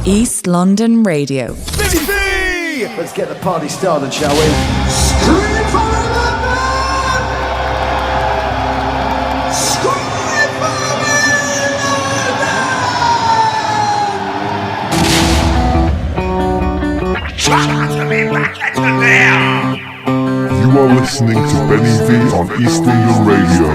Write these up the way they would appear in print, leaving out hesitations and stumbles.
East London Radio. Let's get the party started, shall we? Scream for London! Scream for London! You are listening to Benny V on East London Radio.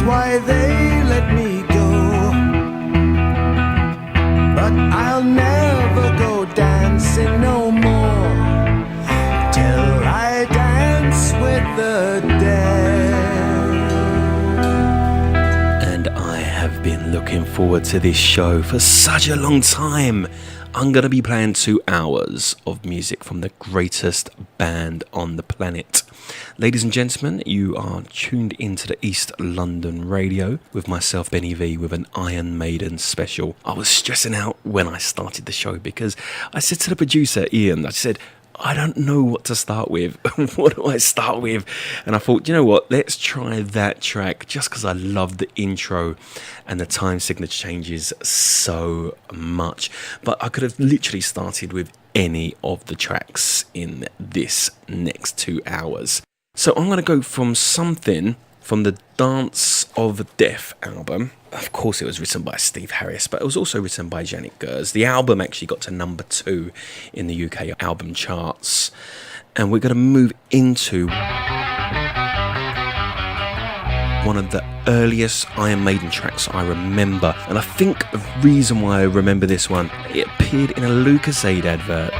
why they let me go. But I'll never go dancing no more till I dance with the dead. And I have been looking forward to this show for such a long time. I'm going to be playing 2 hours of music from the greatest band on the planet. Ladies and gentlemen, you are tuned into the East London radio with myself, Benny V, with an Iron Maiden special. I was stressing out when I started the show because I said to the producer, Ian, I said, I don't know what to start with. What do I start with? And I thought, you know what? Let's try that track just because I love the intro and the time signature changes so much. But I could have literally started with any of the tracks in this next 2 hours. So I'm going to go from something from the Dance of Death album. Of course, it was written by Steve Harris, but it was also written by Janet Gers. The album actually got to number 2 in the UK album charts. And we're going to move into one of the earliest Iron Maiden tracks I remember. And I think the reason why I remember this one, it appeared in a Lucasade advert.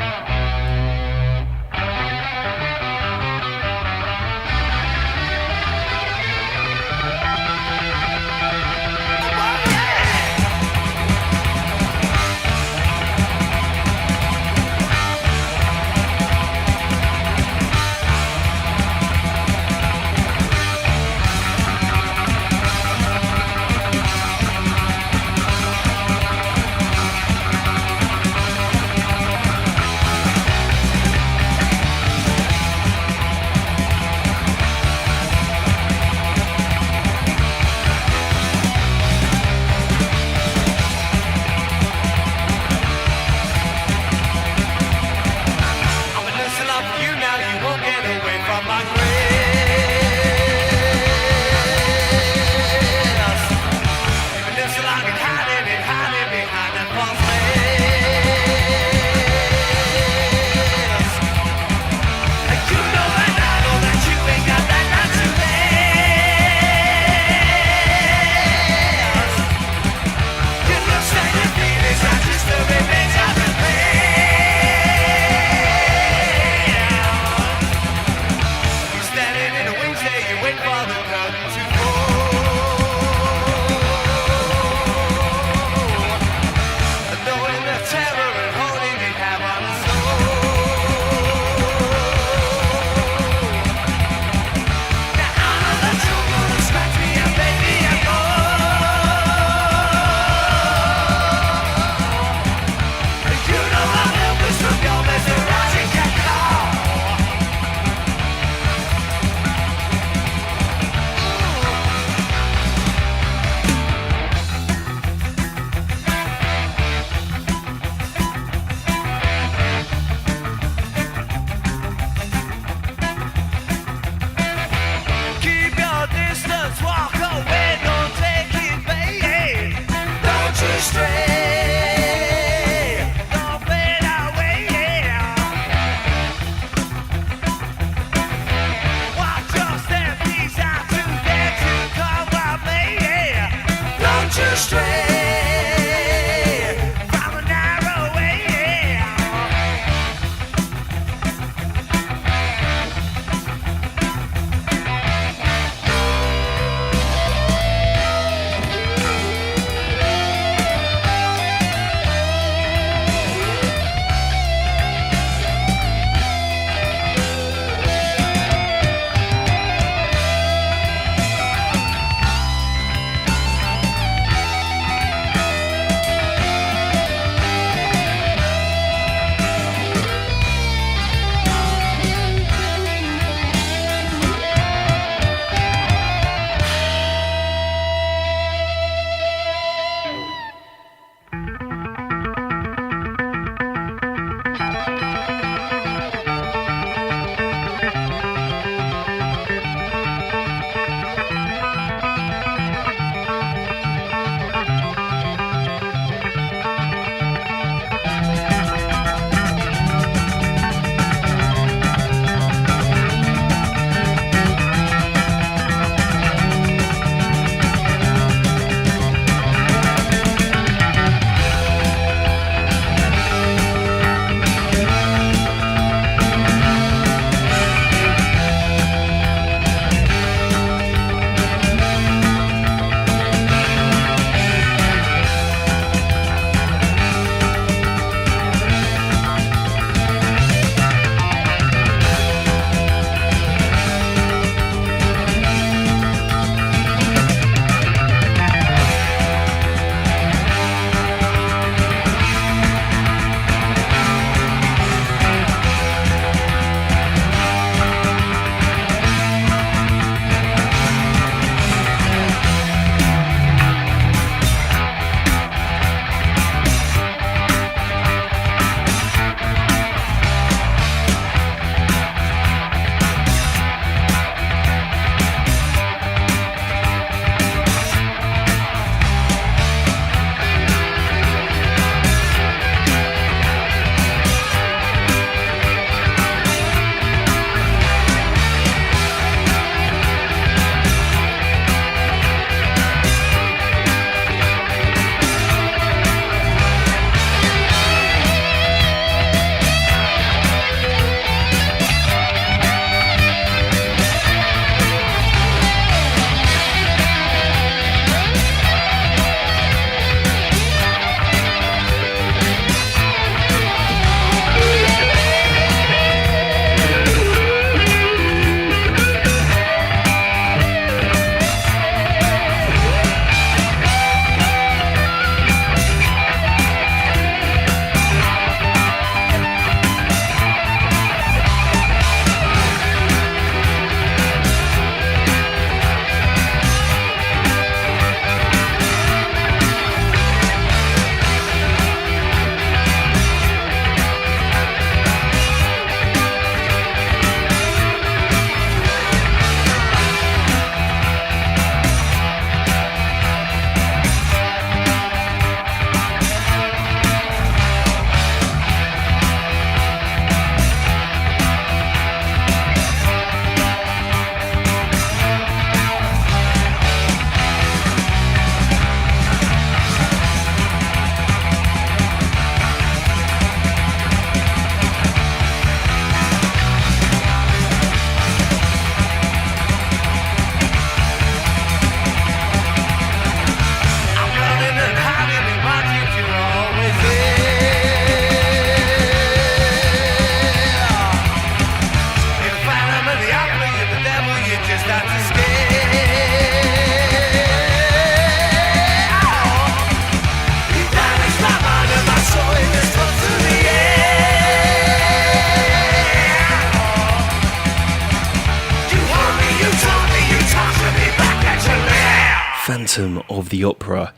Phantom of the Opera.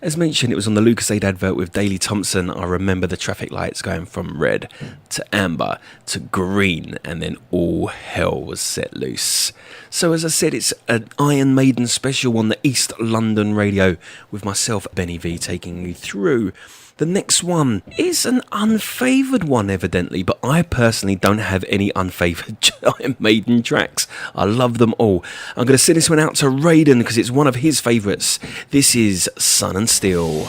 As mentioned, it was on the LucasAid advert with Daley Thompson. I remember the traffic lights going from red to amber to green, and then all hell was set loose. So as I said, it's an Iron Maiden special on the East London radio with myself, Benny V, taking you through. The next one is an unfavoured one, evidently, but I personally don't have any unfavoured Iron Maiden tracks. I love them all. I'm going to send this one out to Raiden because it's one of his favourites. This is Sun and Steel.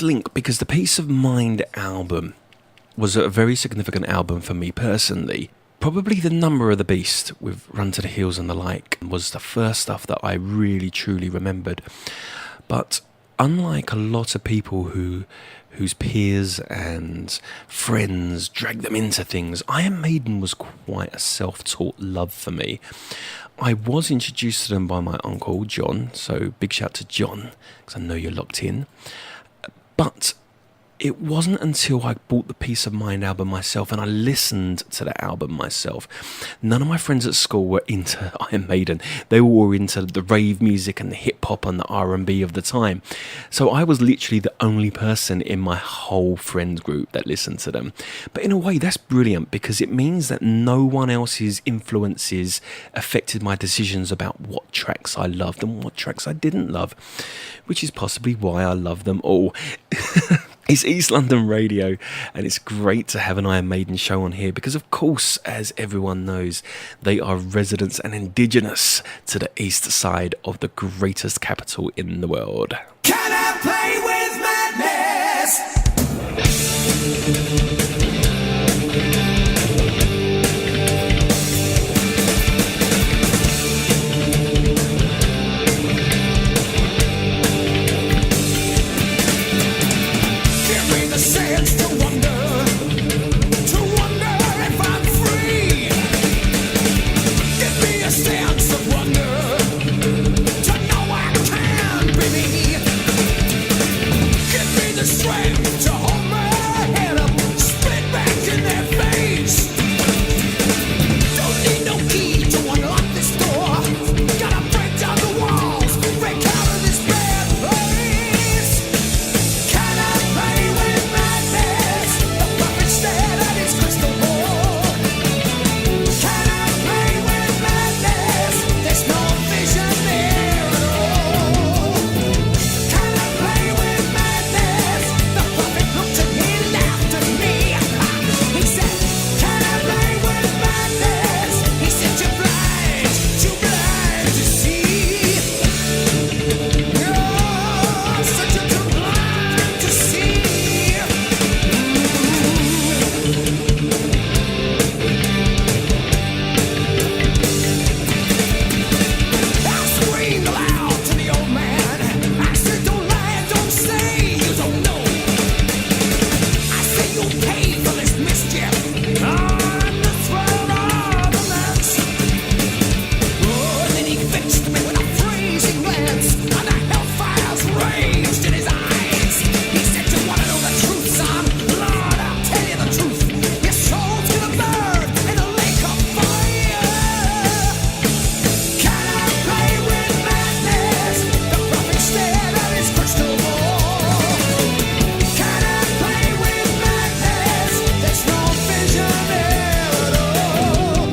Link because the Peace of Mind album was a very significant album for me personally. Probably The Number of the Beast with Run to the Hills and the like was the first stuff that I really truly remembered. But unlike a lot of people whose peers and friends drag them into things, Iron Maiden was quite a self-taught love for me. I was introduced to them by my uncle John, so big shout to John because I know you're locked in. But it wasn't until I bought the Peace of Mind album myself and I listened to the album myself. None of my friends at school were into Iron Maiden. They all were into the rave music and the hip hop and the R&B of the time. So I was literally the only person in my whole friend group that listened to them. But in a way, that's brilliant because it means that no one else's influences affected my decisions about what tracks I loved and what tracks I didn't love, which is possibly why I love them all. It's East London Radio, and it's great to have an Iron Maiden show on here because, of course, as everyone knows, they are residents and indigenous to the east side of the greatest capital in the world. Can I play with madness? Sense to wonder if I'm free. Give me a sense of wonder to know I can be me. Give me the strength to hold my head up, spit back in their face. Don't need no key to unlock this door. Gotta break down the walls, break out of this bad place. Can I play with madness? The puppet stared at his crystal ball. Can I play with madness? There's no vision there at all. Can I play with madness? The puppet looked and he laughed at me. He said, can I play with madness? He said, you're blind to see. You're such a too blind to see. I screamed aloud to the old man. I said, don't lie, don't say you don't know. I say you'll pay for this mischief on the throne of the lands. Oh, and then he fixed me with a freezing glance, and the hellfires raged in his eyes. He said, you want to know the truth, son? Lord, I'll tell you the truth. Your soul's gonna burn in a lake of fire. Can I play with madness? The prophet stared at his crystal ball. Can I play with madness? There's no vision there at all.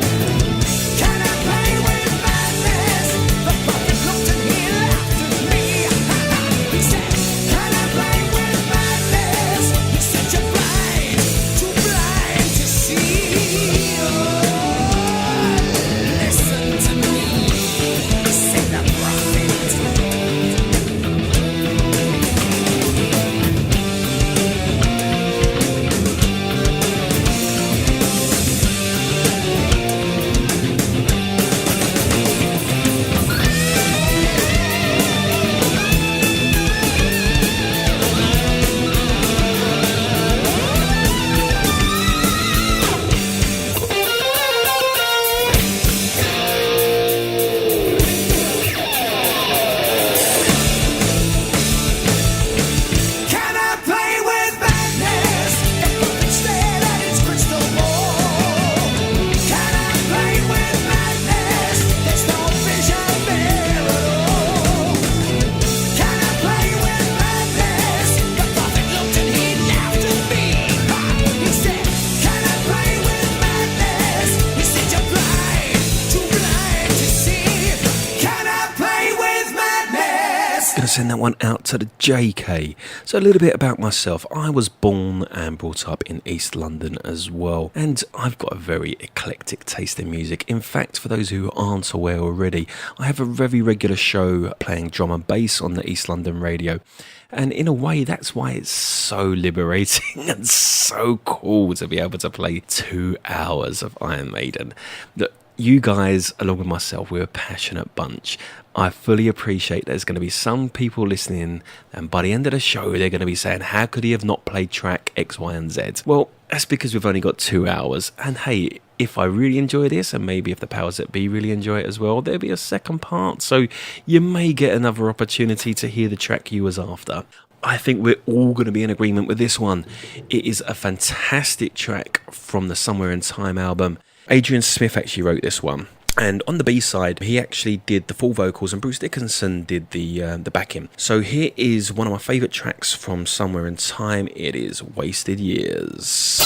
Can I play with madness? The prophet looked and he laughed at me. He said, can I play with madness? He said, you're blind, too blind to see. Oh, listen to me, say the prophet. Can I play with madness? The puppet stared at his crystal ball. Can I play with madness? There's no vision there at all. Can I play with madness? The prophet looked and he laughed at me. He said, can I play with madness? He said, you're blind, too blind to see. Can I play with madness? Gonna send that one out to the JK. So a little bit about myself. I was born and brought up in East London as well, and I've got a very eclectic taste in music. In fact, for those who aren't aware already, I have a very regular show playing drum and bass on the East London radio. And in a way, that's why it's so liberating and so cool to be able to play 2 hours of Iron Maiden. Look, you guys, along with myself, we're a passionate bunch. I fully appreciate there's going to be some people listening, and by the end of the show, they're going to be saying, how could he have not played track X, Y, and Z? Well, that's because we've only got 2 hours. And hey, if I really enjoy this, and maybe if the powers that be really enjoy it as well, there'll be a second part. So you may get another opportunity to hear the track you was after. I think we're all going to be in agreement with this one. It is a fantastic track from the Somewhere in Time album. Adrian Smith actually wrote this one. And on the B-side, he actually did the full vocals and Bruce Dickinson did the backing. So here is one of my favourite tracks from Somewhere in Time. It is Wasted Years.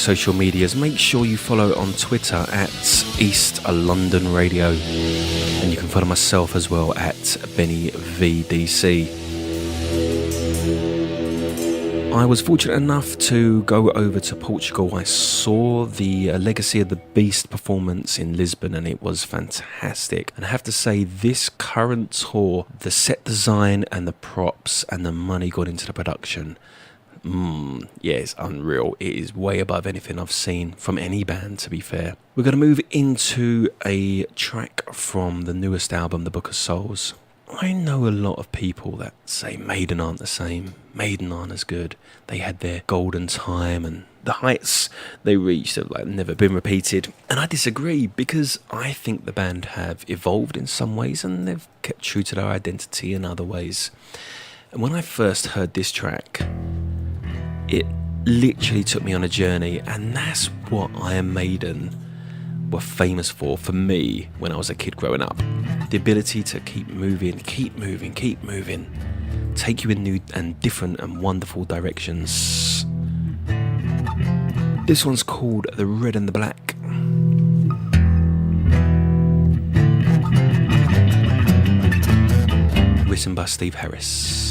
social medias. Make sure you follow on Twitter at East London Radio, and you can follow myself as well at Benny VDC. I was fortunate enough to go over to Portugal. I saw the Legacy of the Beast performance in Lisbon, and it was fantastic. And I have to say, this current tour, the set design and the props and the money got into the production, yeah, it's unreal. It is way above anything I've seen from any band, to be fair. We're going to move into a track from the newest album, The Book of Souls. I know a lot of people that say Maiden aren't the same, Maiden aren't as good, they had their golden time and the heights they reached have never been repeated. And I disagree, because I think the band have evolved in some ways and they've kept true to their identity in other ways. And when I first heard this track, it literally took me on a journey, and that's what Iron Maiden were famous for me when I was a kid growing up. The ability to keep moving, take you in new and different and wonderful directions. This one's called The Red and the Black. Written by Steve Harris.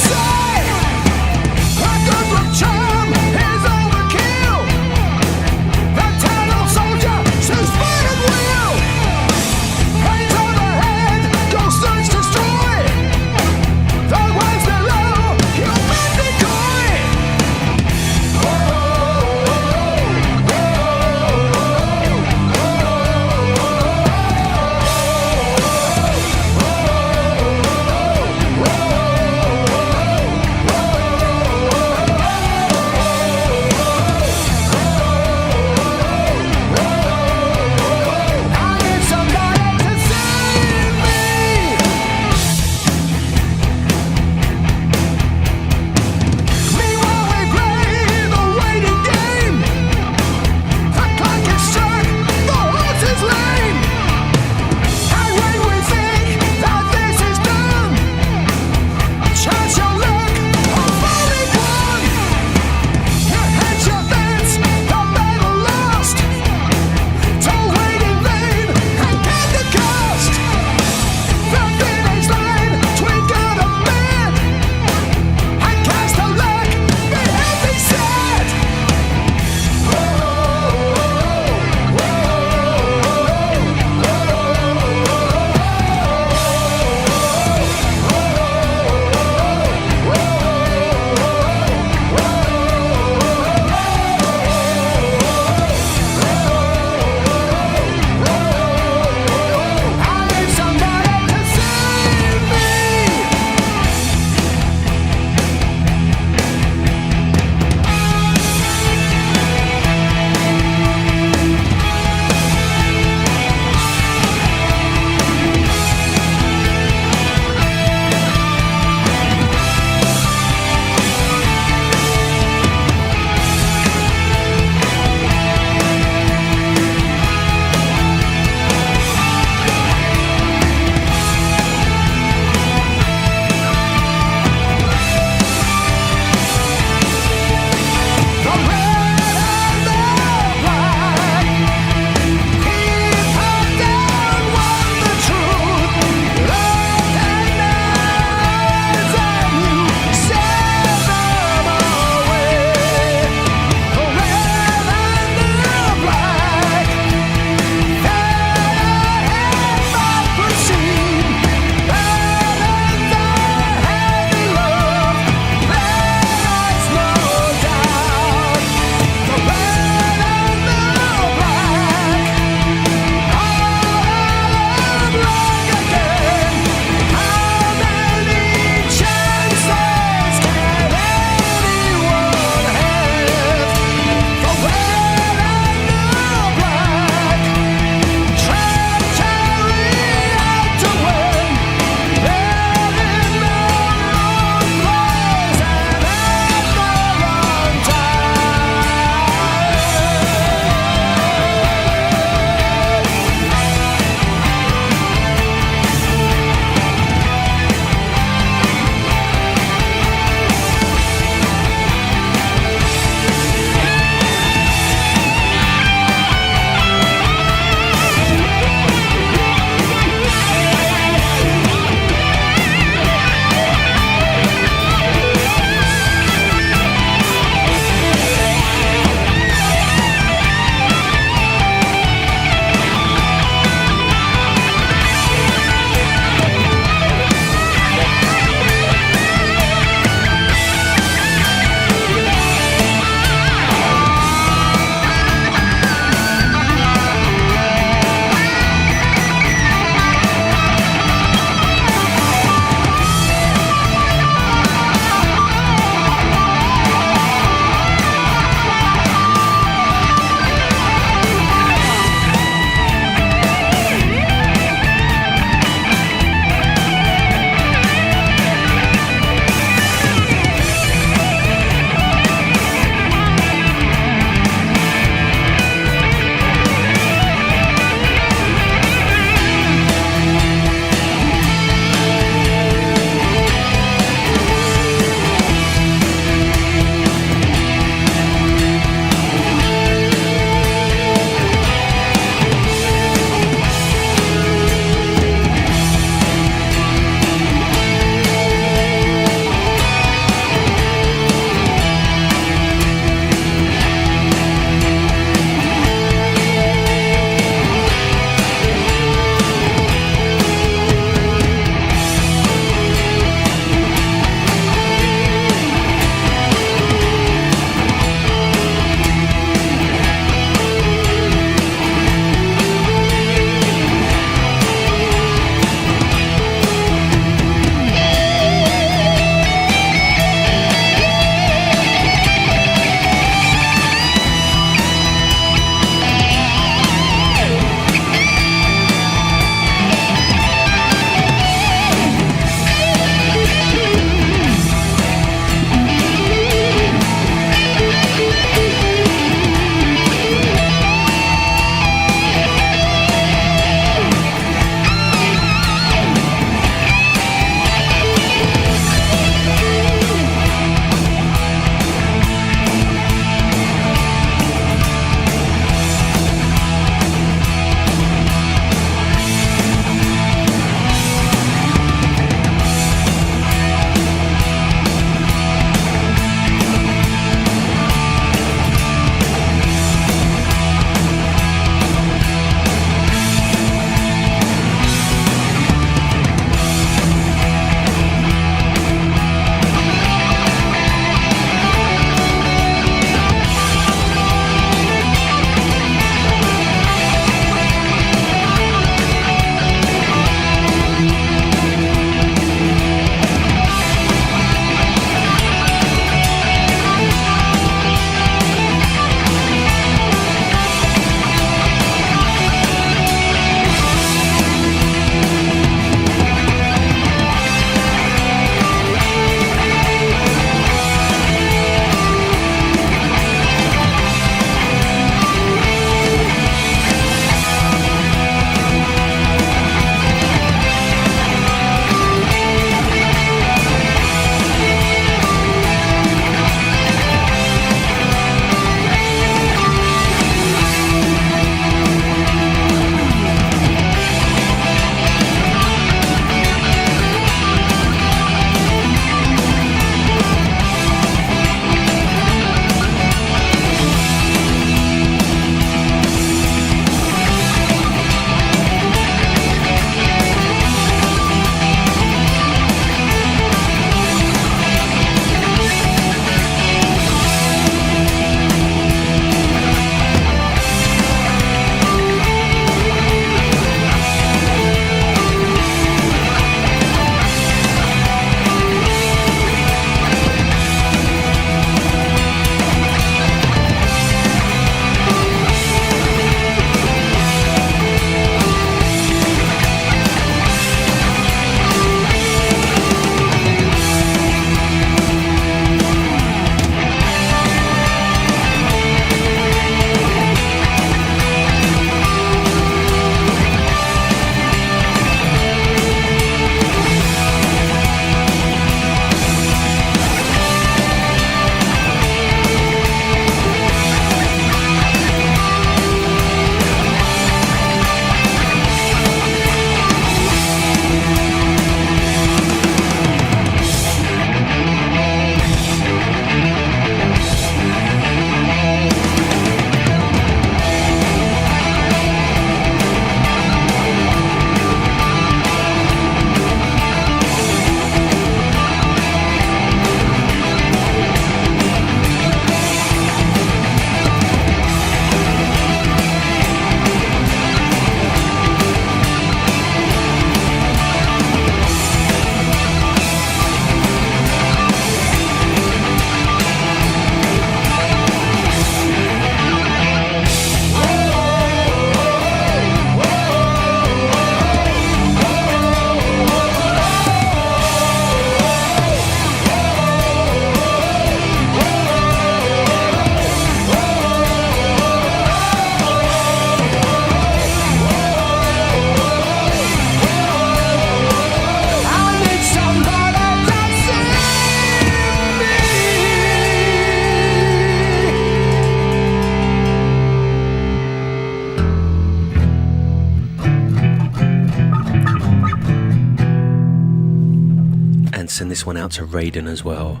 send this one out to Raiden as well.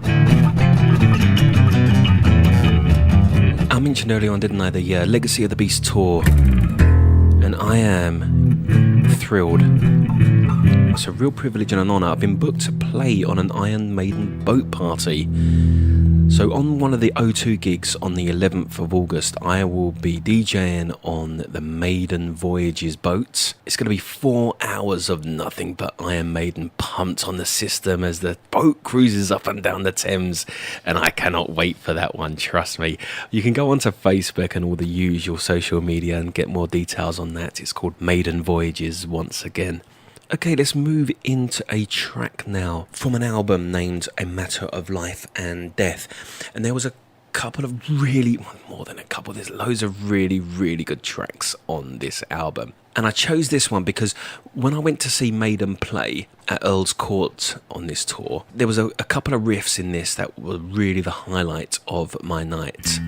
I mentioned earlier on, didn't I, the Legacy of the Beast tour, and I am thrilled. It's a real privilege and an honour. I've been booked to play on an Iron Maiden boat party. So on one of the O2 gigs on the 11th of August, I will be DJing on the Maiden Voyages boat. It's going to be 4 hours of nothing but Iron Maiden pumped on the system as the boat cruises up and down the Thames, and I cannot wait for that one, trust me. You can go onto Facebook and all the usual social media and get more details on that. It's called Maiden Voyages once again. Okay, let's move into a track now from an album named A Matter of Life and Death. And there was a couple of more than a couple, there's loads of really good tracks on this album. And I chose this one because when I went to see Maiden play at Earl's Court on this tour, there was a couple of riffs in this that were really the highlight of my night.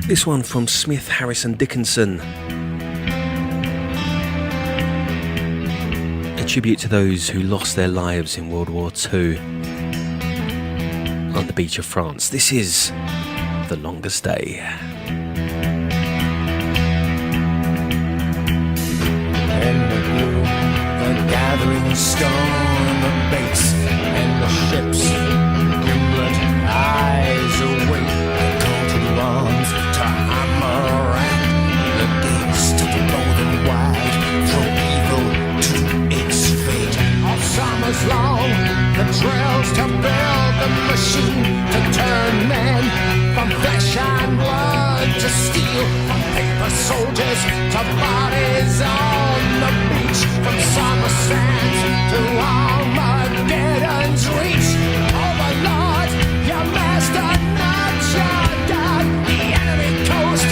This one from Smith, Harris and Dickinson. A tribute to those who lost their lives in World War II on the beach of France. This is The Longest Day. In the blue, the gathering storm abates, and the ships, gimlet eyes await the call to arms to hammer at the gates, to blow them wide, throw evil to its fate. All summers long, the trails to build the machine to turn men from flesh and blood to steel, from paper soldiers to bodies on the beach, from summer sands to Armageddon's reach. Overlord, your master, not your God. The enemy coast,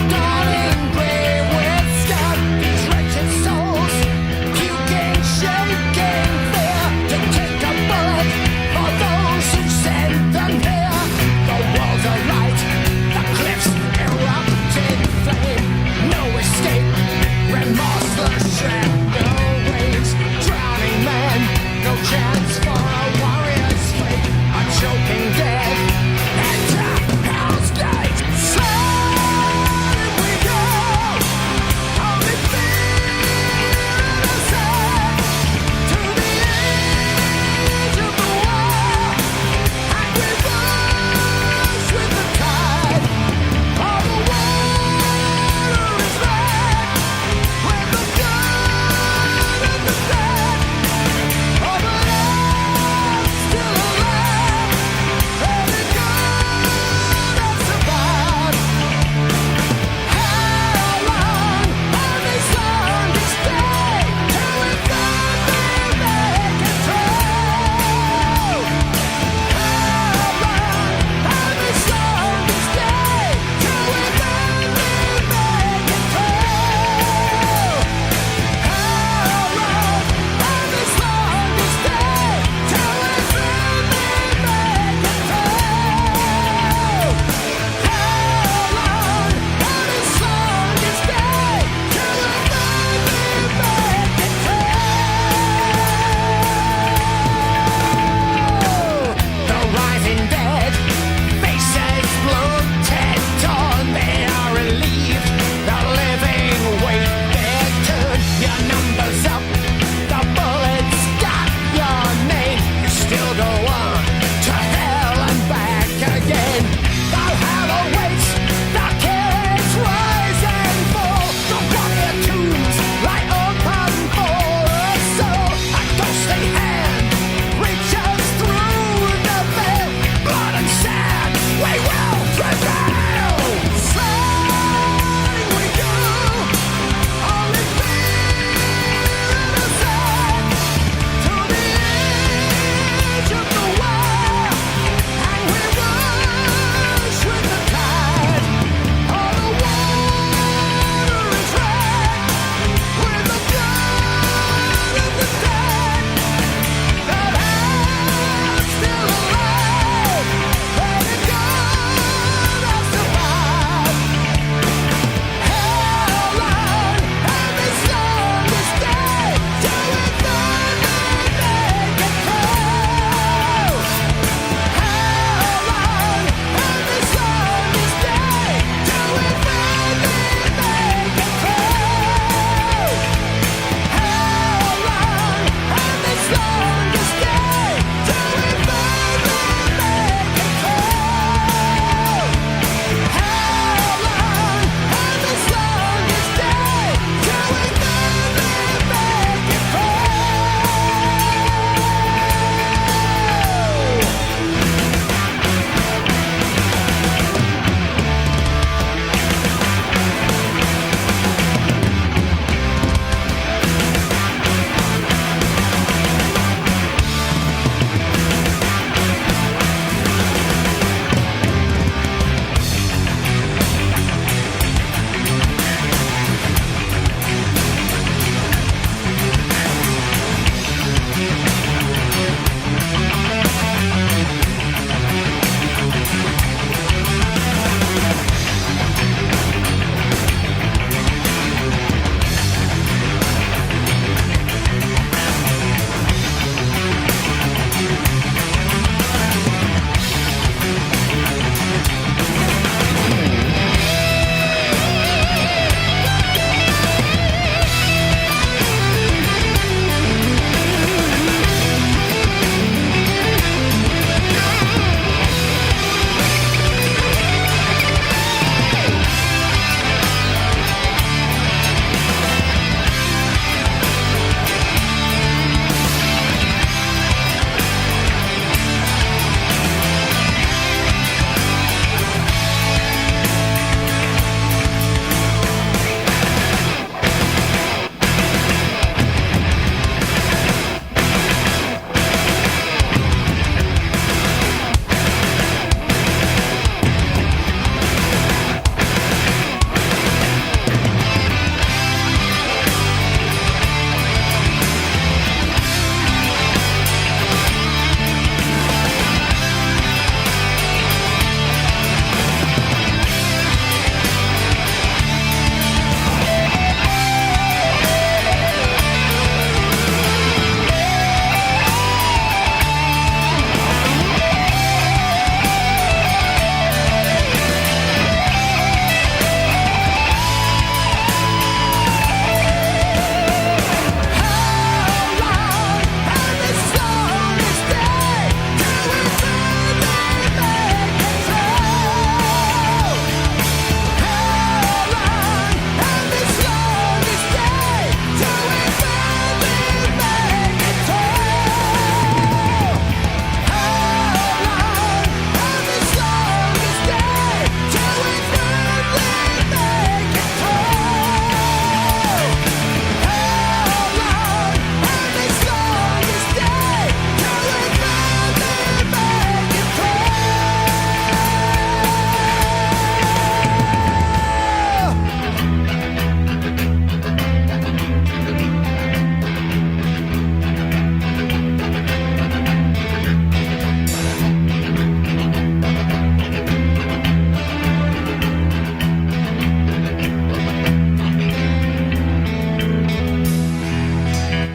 darling gray with scud. These wretched souls, puking, shaking fear, to take a bullet for those who sent them here. The walls are light, the cliffs erupting flame, no escape.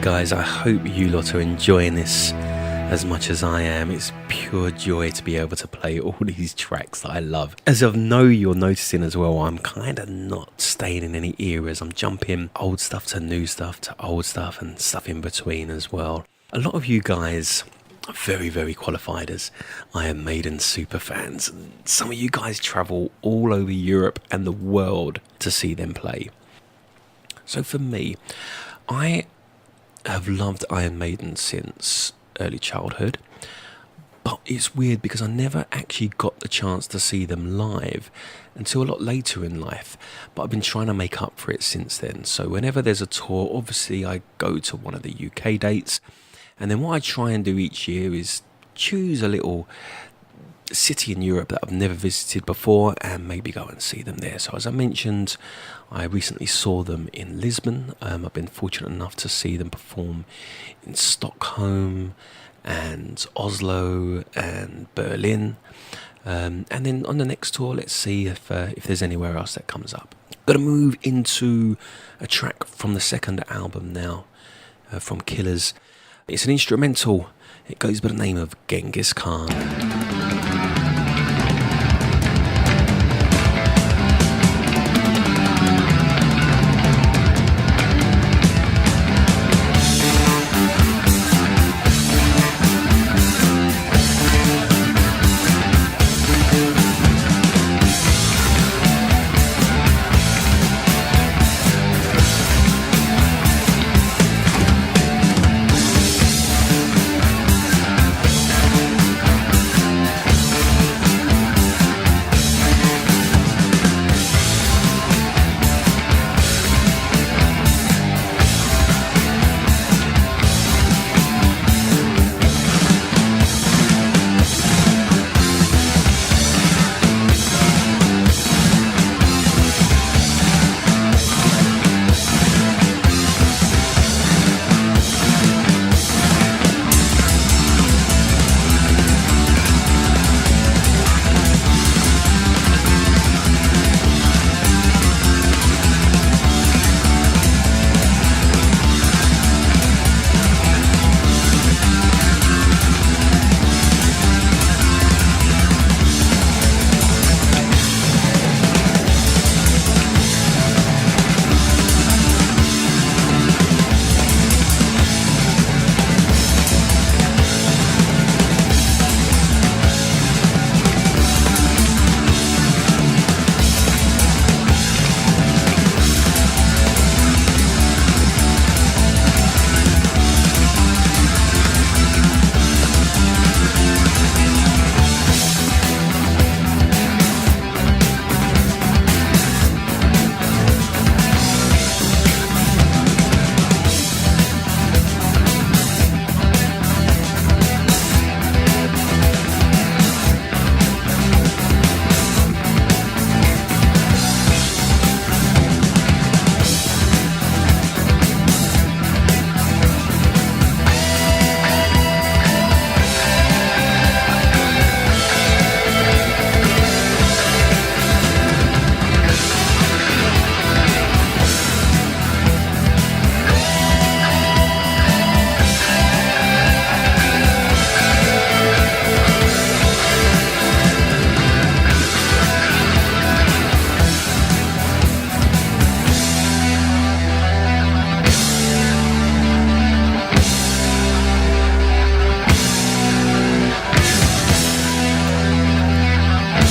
Guys, I hope you lot are enjoying this as much as I am. It's pure joy to be able to play all these tracks that I love. As I know you're noticing as well, I'm kind of not staying in any eras. I'm jumping old stuff to new stuff to old stuff and stuff in between as well. A lot of you guys are very, very qualified as Iron Maiden super fans. Some of you guys travel all over Europe and the world to see them play. So for me, I have loved Iron Maiden since early childhood, but it's weird because I never actually got the chance to see them live until a lot later in life, but I've been trying to make up for it since then. So whenever there's a tour, obviously I go to one of the UK dates, and then what I try and do each year is choose a little city in Europe that I've never visited before and maybe go and see them there. So as I mentioned, I recently saw them in Lisbon. I've been fortunate enough to see them perform in Stockholm and Oslo and Berlin. And then on the next tour, let's see if there's anywhere else that comes up. Going to move into a track from the second album now, from Killers. It's an instrumental. It goes by the name of Genghis Khan.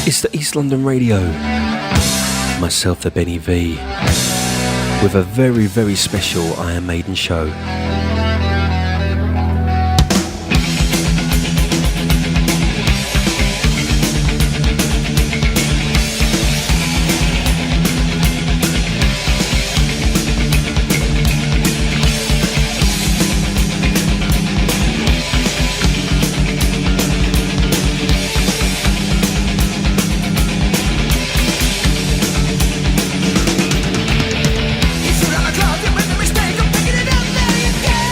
It's the East London Radio, myself the Benny V, with a very, very special Iron Maiden show. If you're on a cloud, you made a mistake of picking it up, there you go.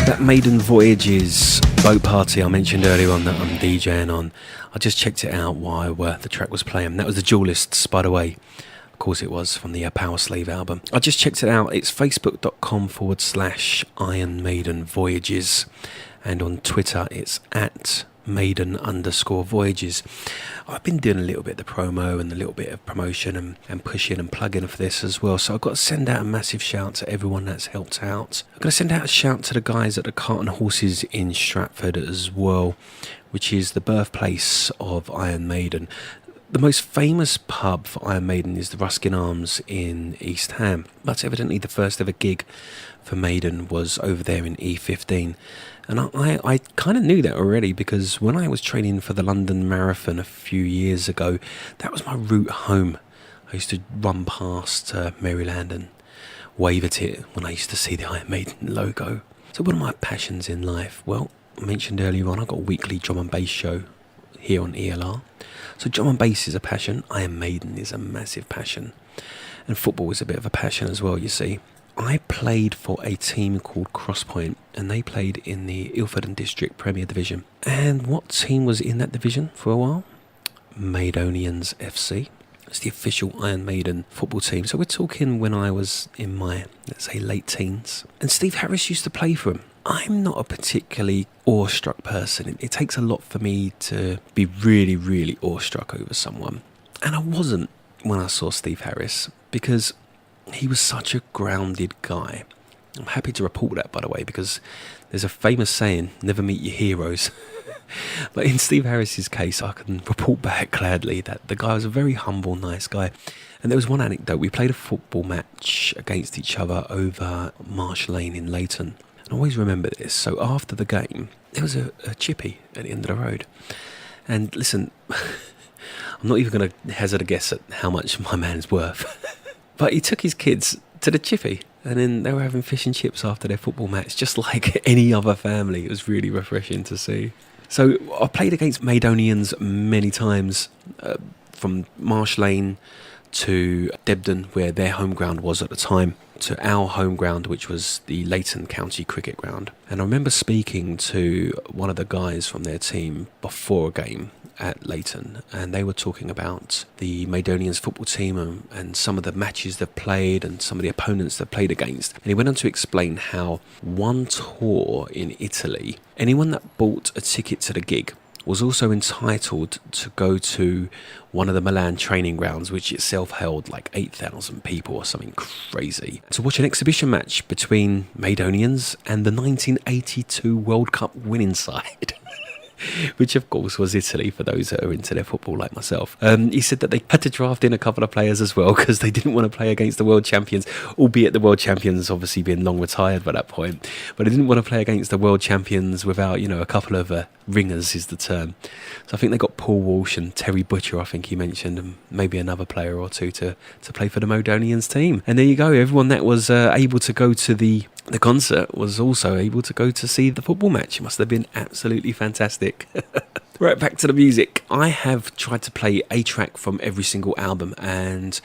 That Maiden Voyages boat party I mentioned earlier on that I'm DJing on, I just checked it out while the track was playing. That was the Duellists, by the way. Of course it was, from the Power Slave album. I just checked it out. It's facebook.com/Iron Maiden Voyages. And on Twitter it's at Maiden_Voyages. I've been doing a little bit of the promo and a little bit of promotion and pushing and plugging for this as well, so I've got to send out a massive shout to everyone that's helped out. I'm going to send out a shout to the guys at the Cart and Horses in Stratford as well, which is the birthplace of Iron Maiden. The most famous pub for Iron Maiden is the Ruskin Arms in East Ham, but evidently the first ever gig for Maiden was over there in E15. And I kind of knew that already, because when I was training for the London Marathon a few years ago, that was my route home. I used to run past Maryland and wave at it when I used to see the Iron Maiden logo. So what are my passions in life? Well, I mentioned earlier on, I got a weekly drum and bass show here on ELR. So drum and bass is a passion, Iron Maiden is a massive passion, and football is a bit of a passion as well, you see. I played for a team called Crosspoint, and they played in the Ilford and District Premier Division. And what team was in that division for a while? Maidonians FC. It's the official Iron Maiden football team. So we're talking when I was in my, let's say, late teens. And Steve Harris used to play for him. I'm not a particularly awestruck person. It takes a lot for me to be really, really awestruck over someone. And I wasn't when I saw Steve Harris, because he was such a grounded guy. I'm happy to report that, by the way, because there's a famous saying, never meet your heroes. But in Steve Harris's case, I can report back gladly that the guy was a very humble, nice guy. And there was one anecdote. We played a football match against each other over Marsh Lane in Leighton. I always remember this. So after the game, there was a chippy at the end of the road. And listen, I'm not even going to hazard a guess at how much my man's worth. But he took his kids to the chippy, and then they were having fish and chips after their football match, just like any other family. It was really refreshing to see. So I played against Maidonians many times, from Marsh Lane to Debden, where their home ground was at the time, to our home ground, which was the Leighton County Cricket Ground. And I remember speaking to one of the guys from their team before a game at Leighton, and they were talking about the Maidonians football team and some of the matches they've played and some of the opponents they've played against. And he went on to explain how one tour in Italy, anyone that bought a ticket to the gig was also entitled to go to one of the Milan training grounds, which itself held like 8,000 people or something crazy, to watch an exhibition match between Maidonians and the 1982 World Cup winning side. Which of course was Italy, for those that are into their football like myself. He said that they had to draft in a couple of players as well, because they didn't want to play against the world champions, albeit the world champions obviously being long retired by that point. But they didn't want to play against the world champions without, a couple of ringers is the term. So I think they got Paul Walsh and Terry Butcher, I think he mentioned, and maybe another player or two to play for the Maidonians team. And there you go, everyone that was able to go to the concert was also able to go to see the football match. It must have been absolutely fantastic. Right, back to the music. I have tried to play a track from every single album, and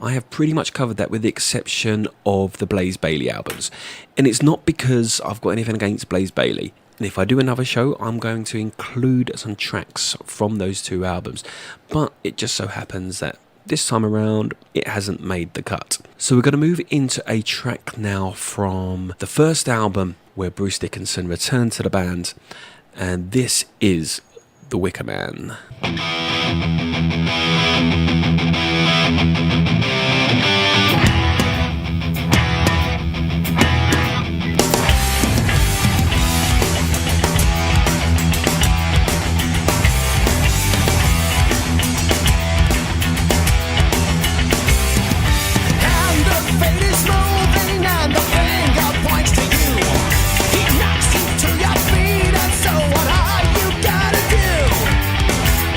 I have pretty much covered that with the exception of the Blaze Bayley albums. And it's not because I've got anything against Blaze Bayley. And if I do another show, I'm going to include some tracks from those two albums. But it just so happens that this time around, it hasn't made the cut. So we're going to move into a track now from the first album where Bruce Dickinson returned to the band. And this is The Wickerman.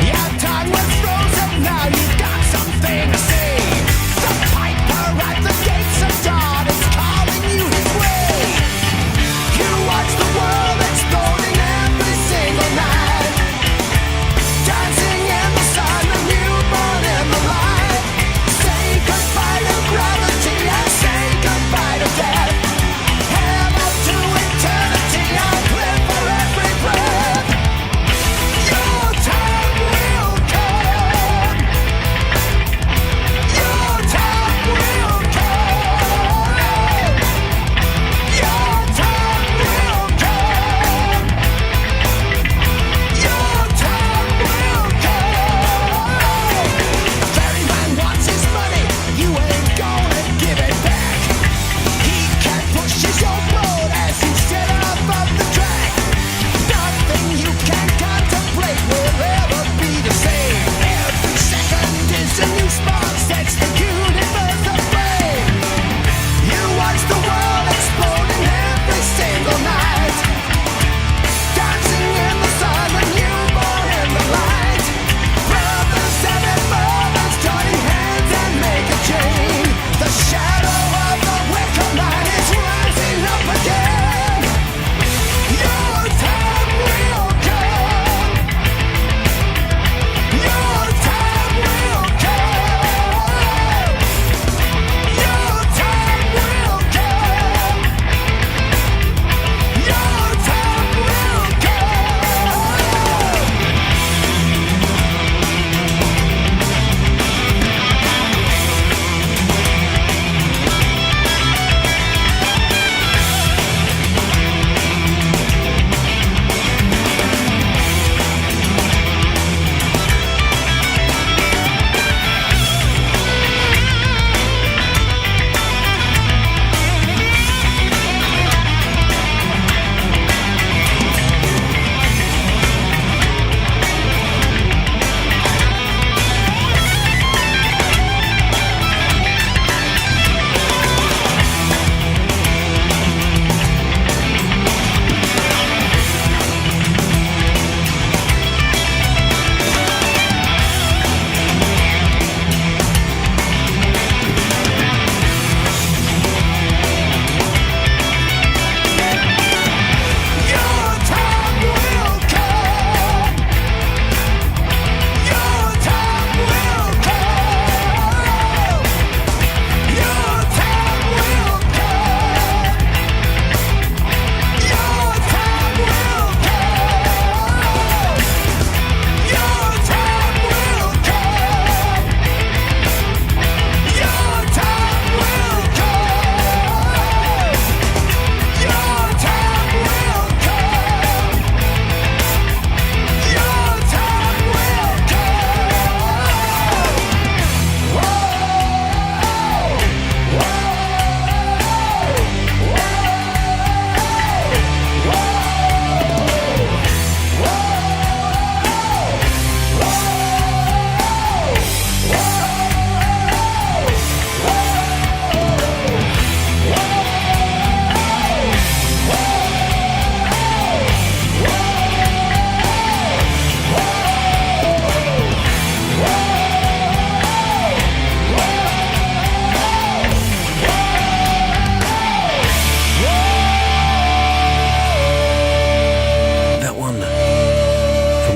Your tongue was frozen, now you've got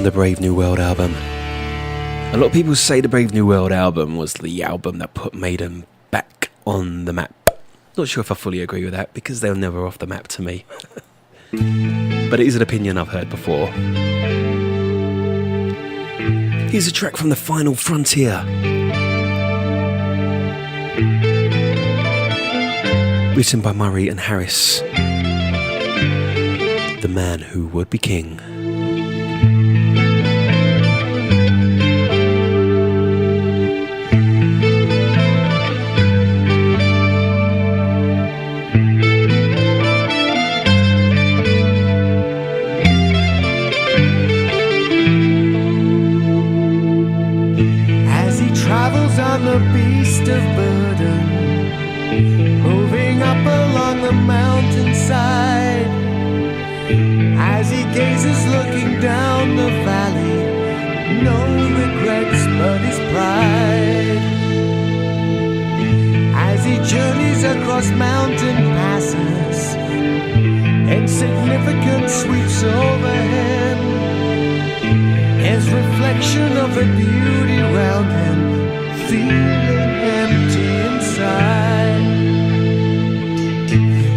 from the Brave New World album. A lot of people say the Brave New World album was the album that put Maiden back on the map. Not sure if I fully agree with that, because they were never off the map to me. But it is an opinion I've heard before. Here's a track from the Final Frontier, written by Murray and Harris. The Man Who Would Be King. On the beast of burden, moving up along the mountainside, as he gazes looking down the valley, no regrets but his pride. As he journeys across mountain passes, insignificant sweeps overhead, his reflection of the beauty round him, feeling empty inside.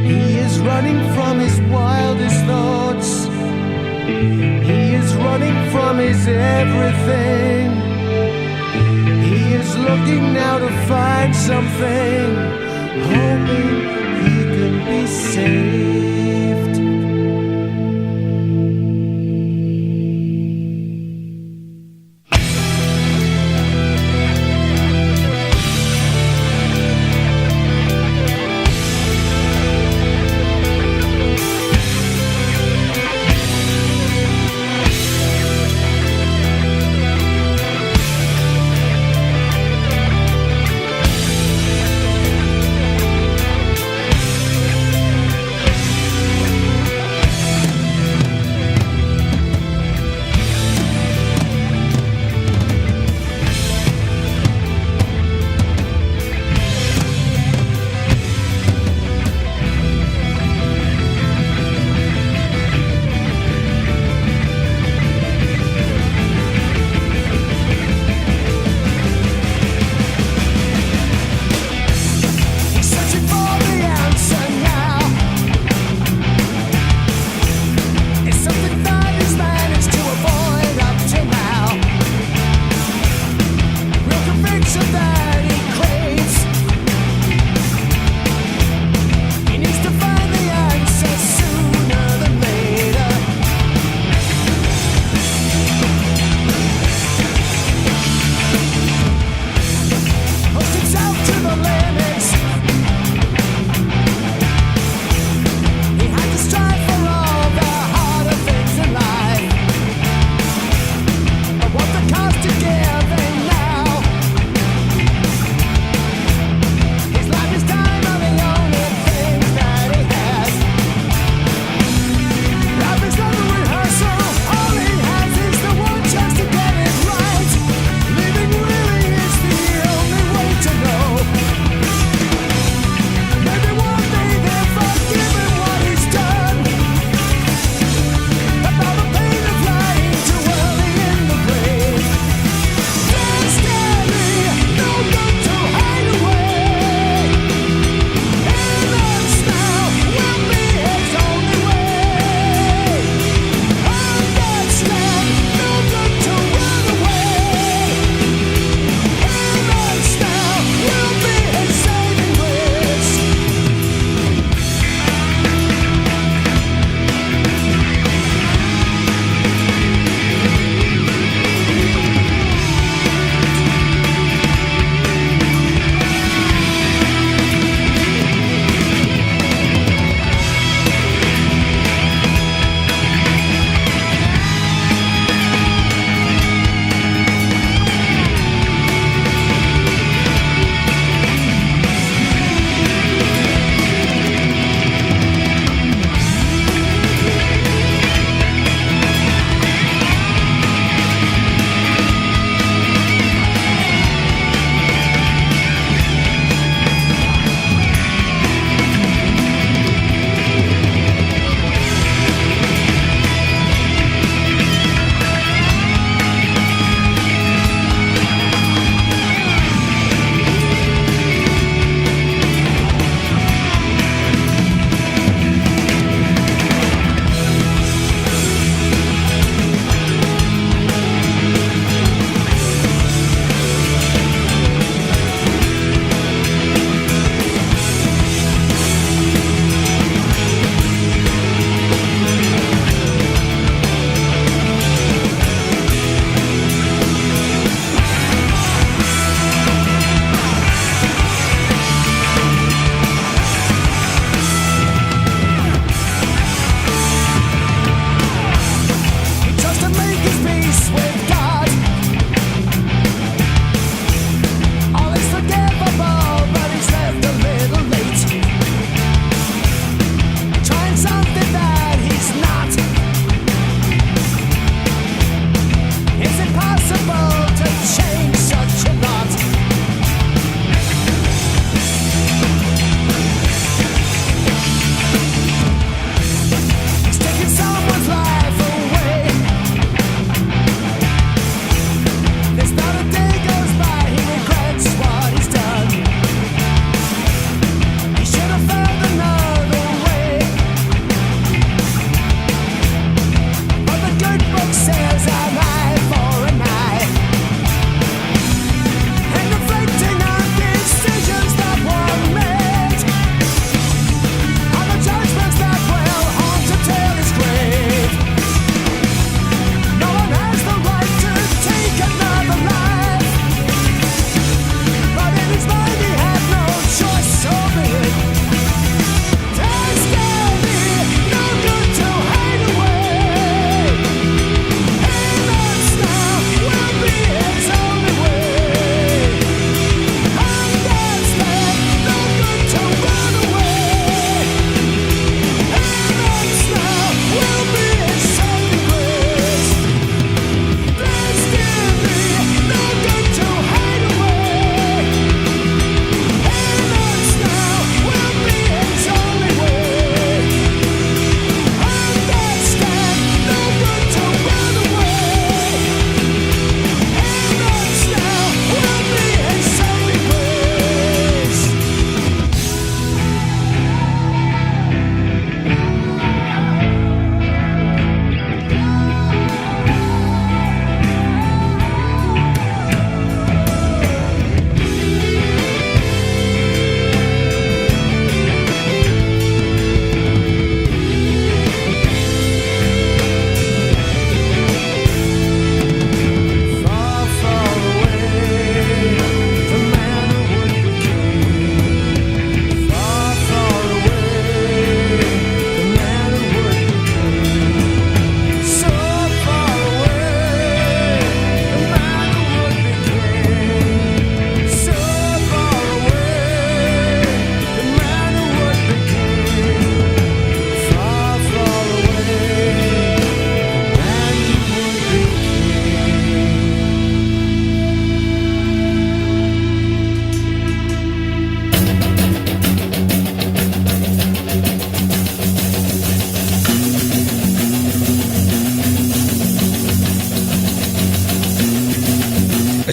He is running from his wildest thoughts. He is running from his everything. He is looking now to find something, hoping he can be saved.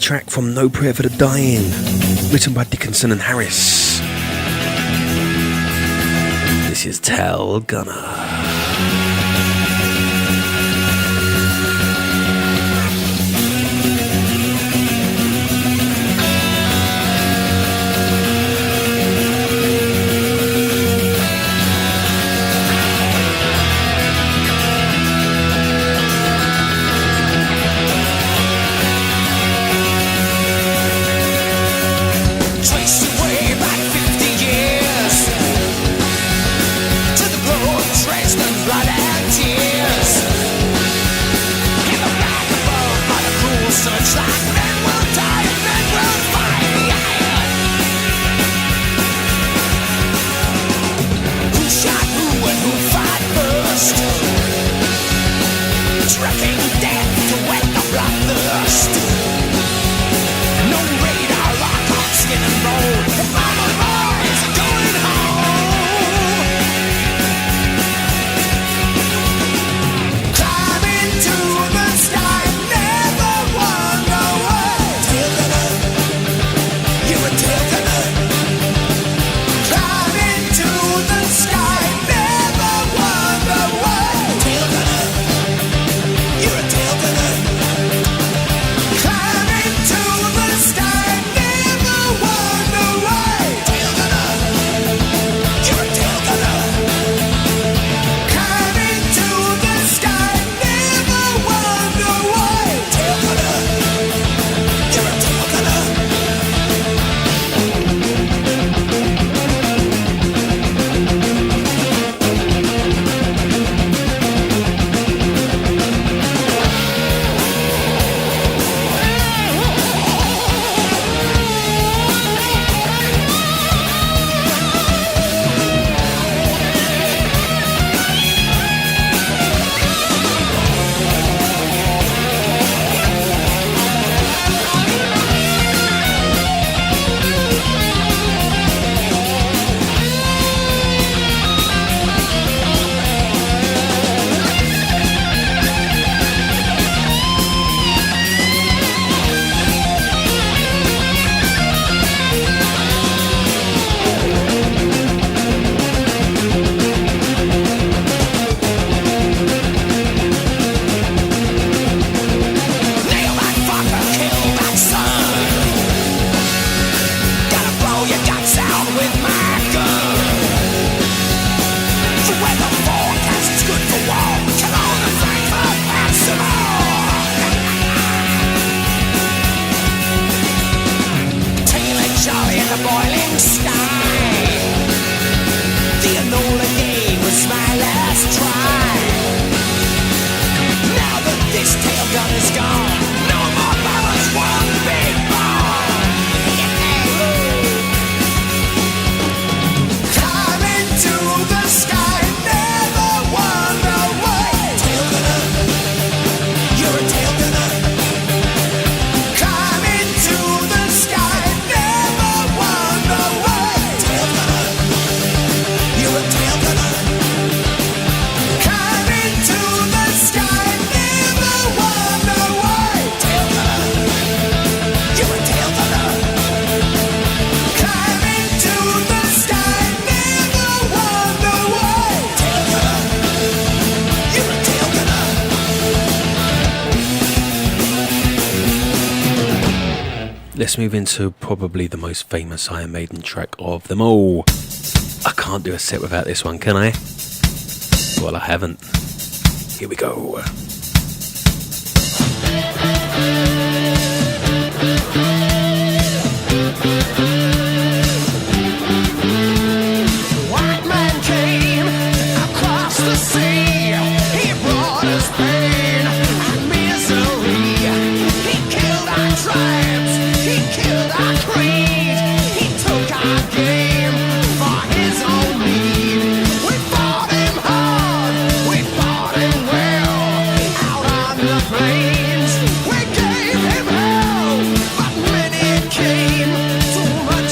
a track from No Prayer for the Dying, written by Dickinson and Harris. This is Tailgunner. Let's move into probably the most famous Iron Maiden track of them all. I can't do a set without this one, can I? Well, I haven't. Here we go. White man came across the sea. He brought us pain and misery. He killed our tribes. He killed our creed. He took our game for his own need. We fought him hard. We fought him well. Out on the plains, we gave him hell. But when it came to much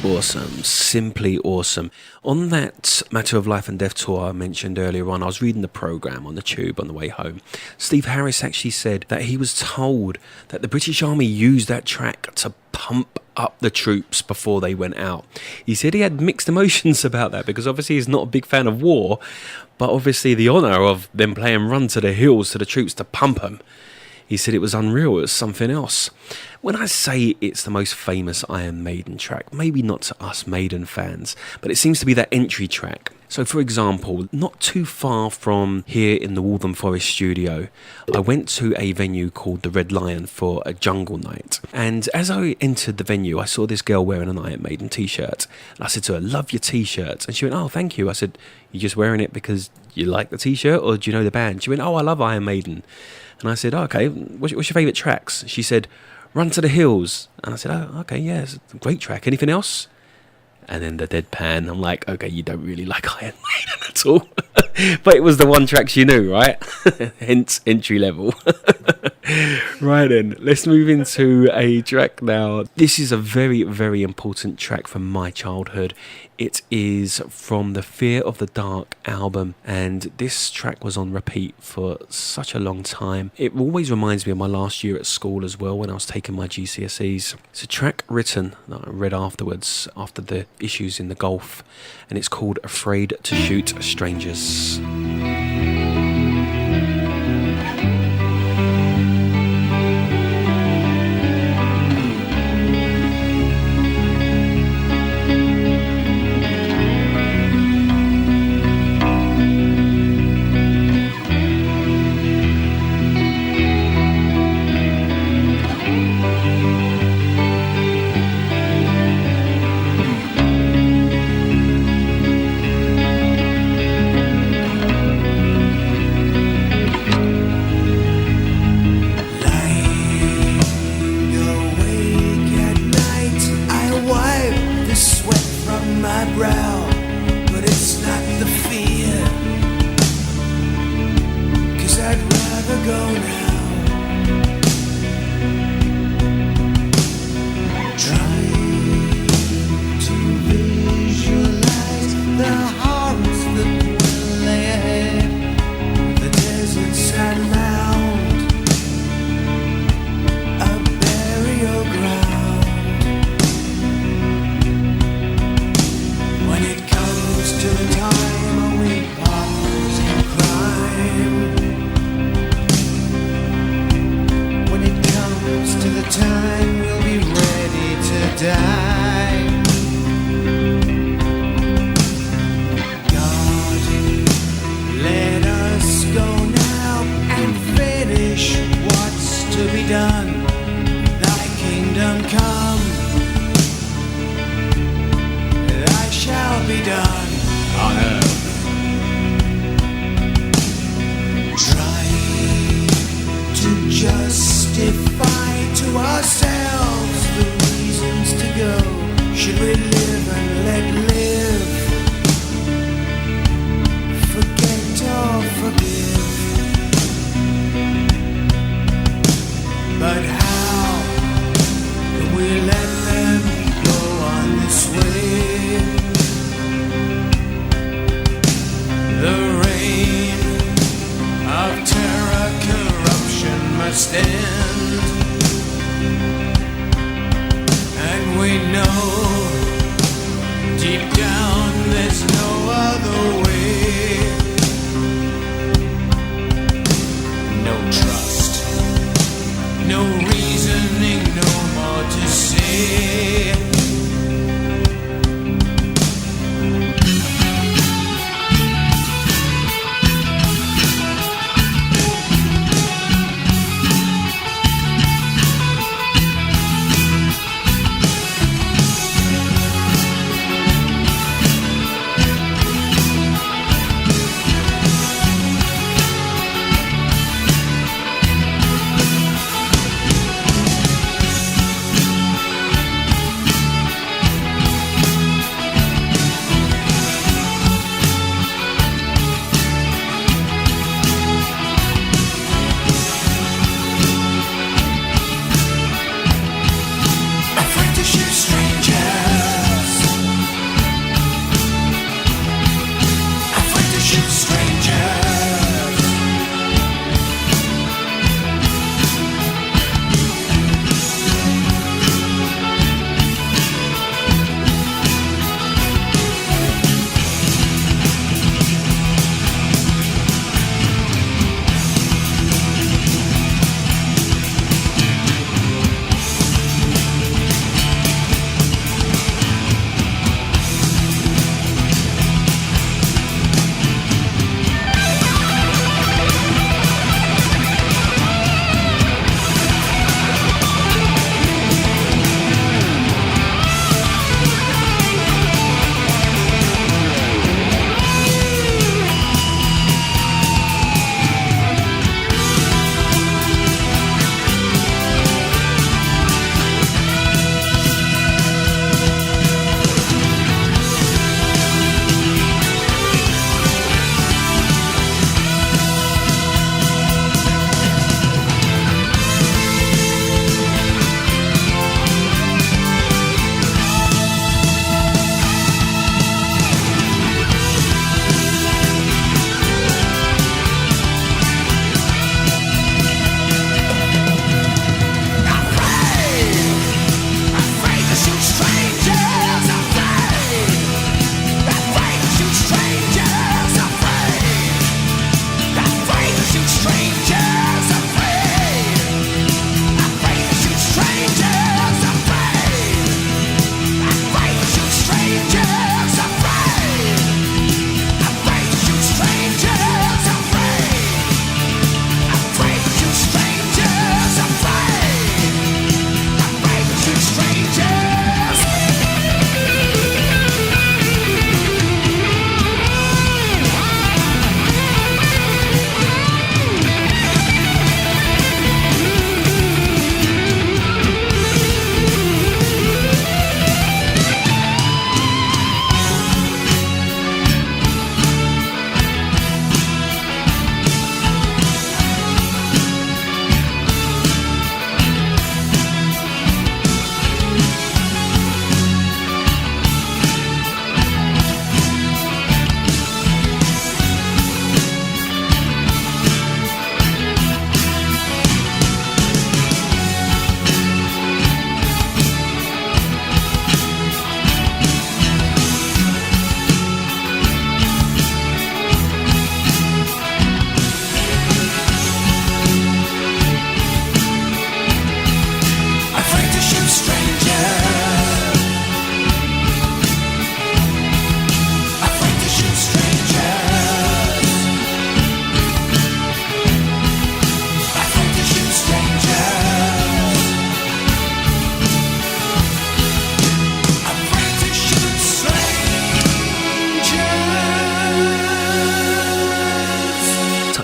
Awesome, simply awesome. On that Matter of Life and Death tour I mentioned earlier on, I was reading the programme on the tube on the way home. Steve Harris actually said that he was told that the British Army used that track to pump up the troops before they went out. He said he had mixed emotions about that because obviously he's not a big fan of war, but obviously the honour of them playing Run to the Hills to the troops to pump them, he said it was unreal, it was something else. When I say it's the most famous Iron Maiden track, maybe not to us Maiden fans, but it seems to be that entry track. So for example, not too far from here in the Waltham Forest studio, I went to a venue called the Red Lion for a jungle night. And as I entered the venue, I saw this girl wearing an Iron Maiden t-shirt. And I said to her, "Love your t-shirt." And she went, "Oh, thank you." I said, "You just wearing it because you like the t-shirt or do you know the band?" She went, "Oh, I love Iron Maiden." And I said, "Oh, okay, what's your favourite tracks?" She said, "Run to the Hills." And I said, "Oh, okay, yeah, it's a great track. Anything else?" And then the deadpan. I'm like, okay, you don't really like Iron Maiden at all. But it was the one track she knew, right? Hence entry level. Right then, let's move into a track now. This is a very, very important track from my childhood. It is from the Fear of the Dark album, and this track was on repeat for such a long time. It always reminds me of my last year at school as well when I was taking my GCSEs. It's a track written that I read afterwards, after the issues in the Gulf, and it's called Afraid to Shoot Strangers.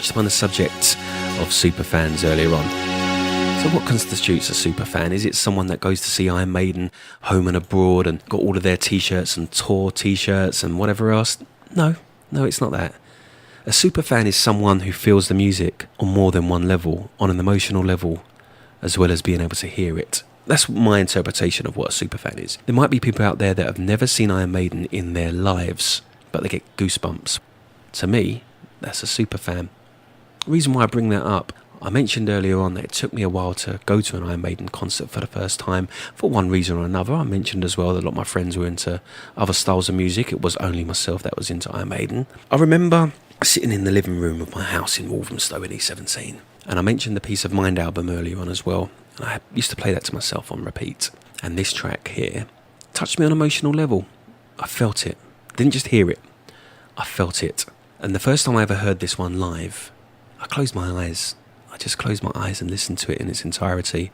touched upon the subject of superfans earlier on. So what constitutes a superfan? Is it someone that goes to see Iron Maiden home and abroad and got all of their t-shirts and tour t-shirts and whatever else? No, it's not that. A superfan is someone who feels the music on more than one level, on an emotional level, as well as being able to hear it. That's my interpretation of what a superfan is. There might be people out there that have never seen Iron Maiden in their lives, but they get goosebumps. To me, that's a superfan. The reason why I bring that up, I mentioned earlier on that it took me a while to go to an Iron Maiden concert for the first time, for one reason or another. I mentioned as well that a lot of my friends were into other styles of music. It was only myself that was into Iron Maiden. I remember sitting in the living room of my house in Walthamstow in E17, and I mentioned the Peace of Mind album earlier on as well. And I used to play that to myself on repeat. And this track here touched me on an emotional level. I felt it. Didn't just hear it. I felt it. And the first time I ever heard this one live, I closed my eyes. I just closed my eyes and listened to it in its entirety.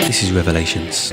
This is Revelations.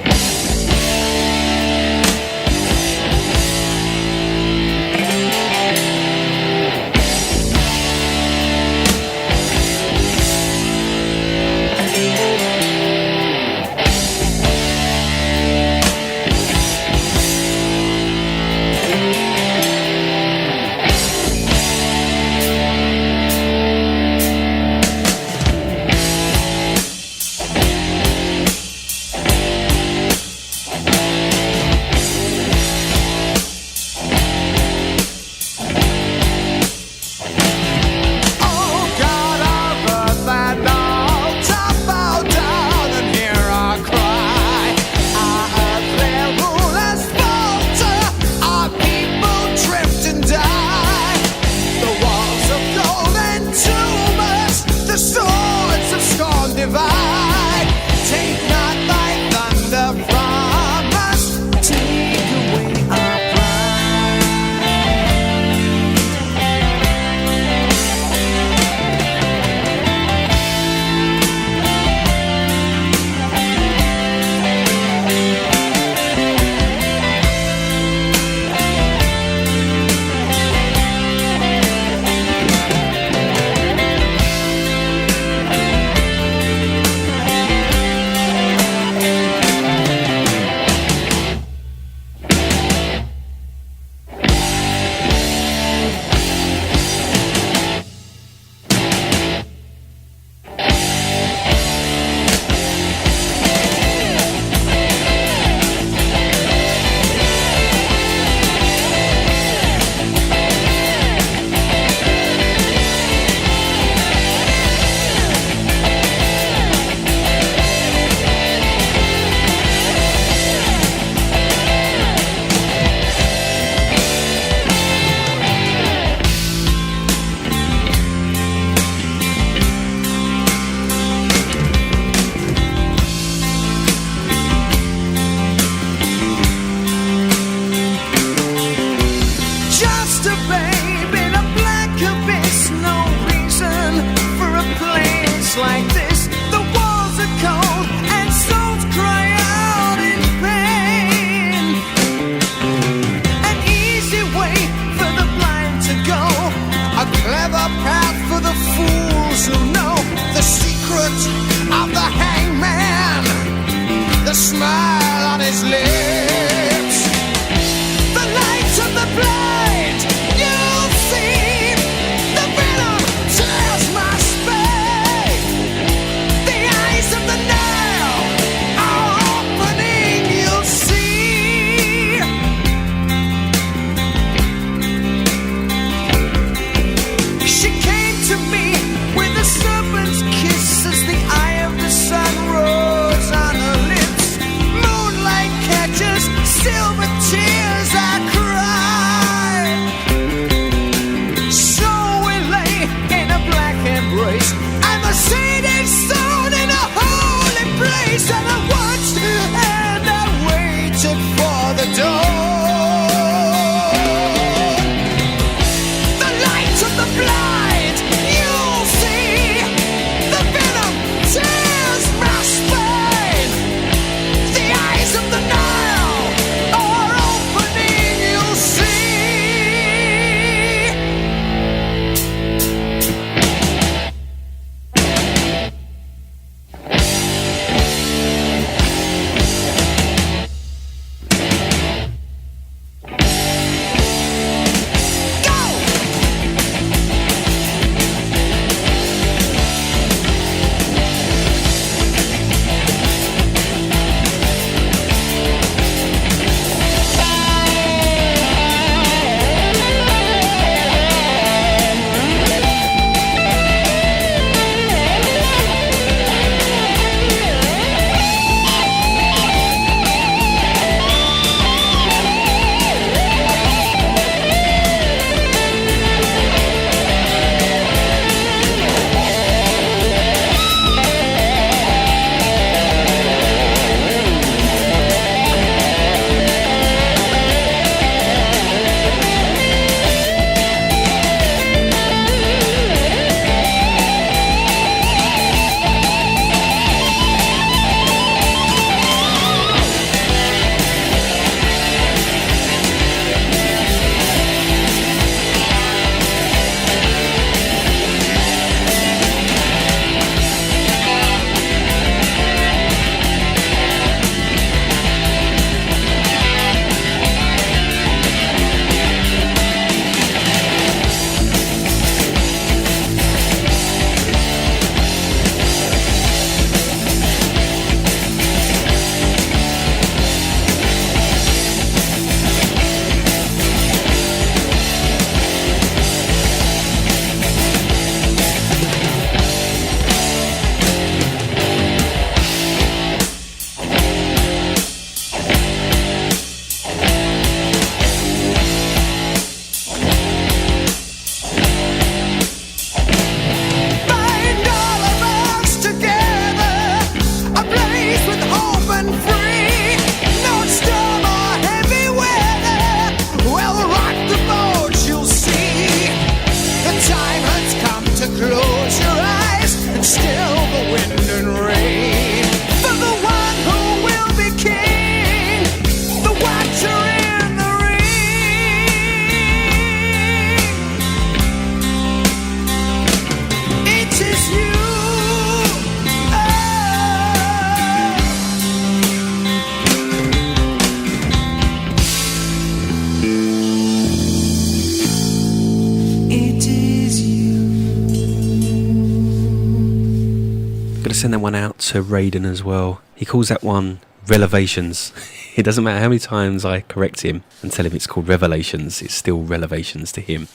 to Raiden as well. He calls that one Revelations. It doesn't matter how many times I correct him and tell him it's called Revelations, it's still Revelations to him.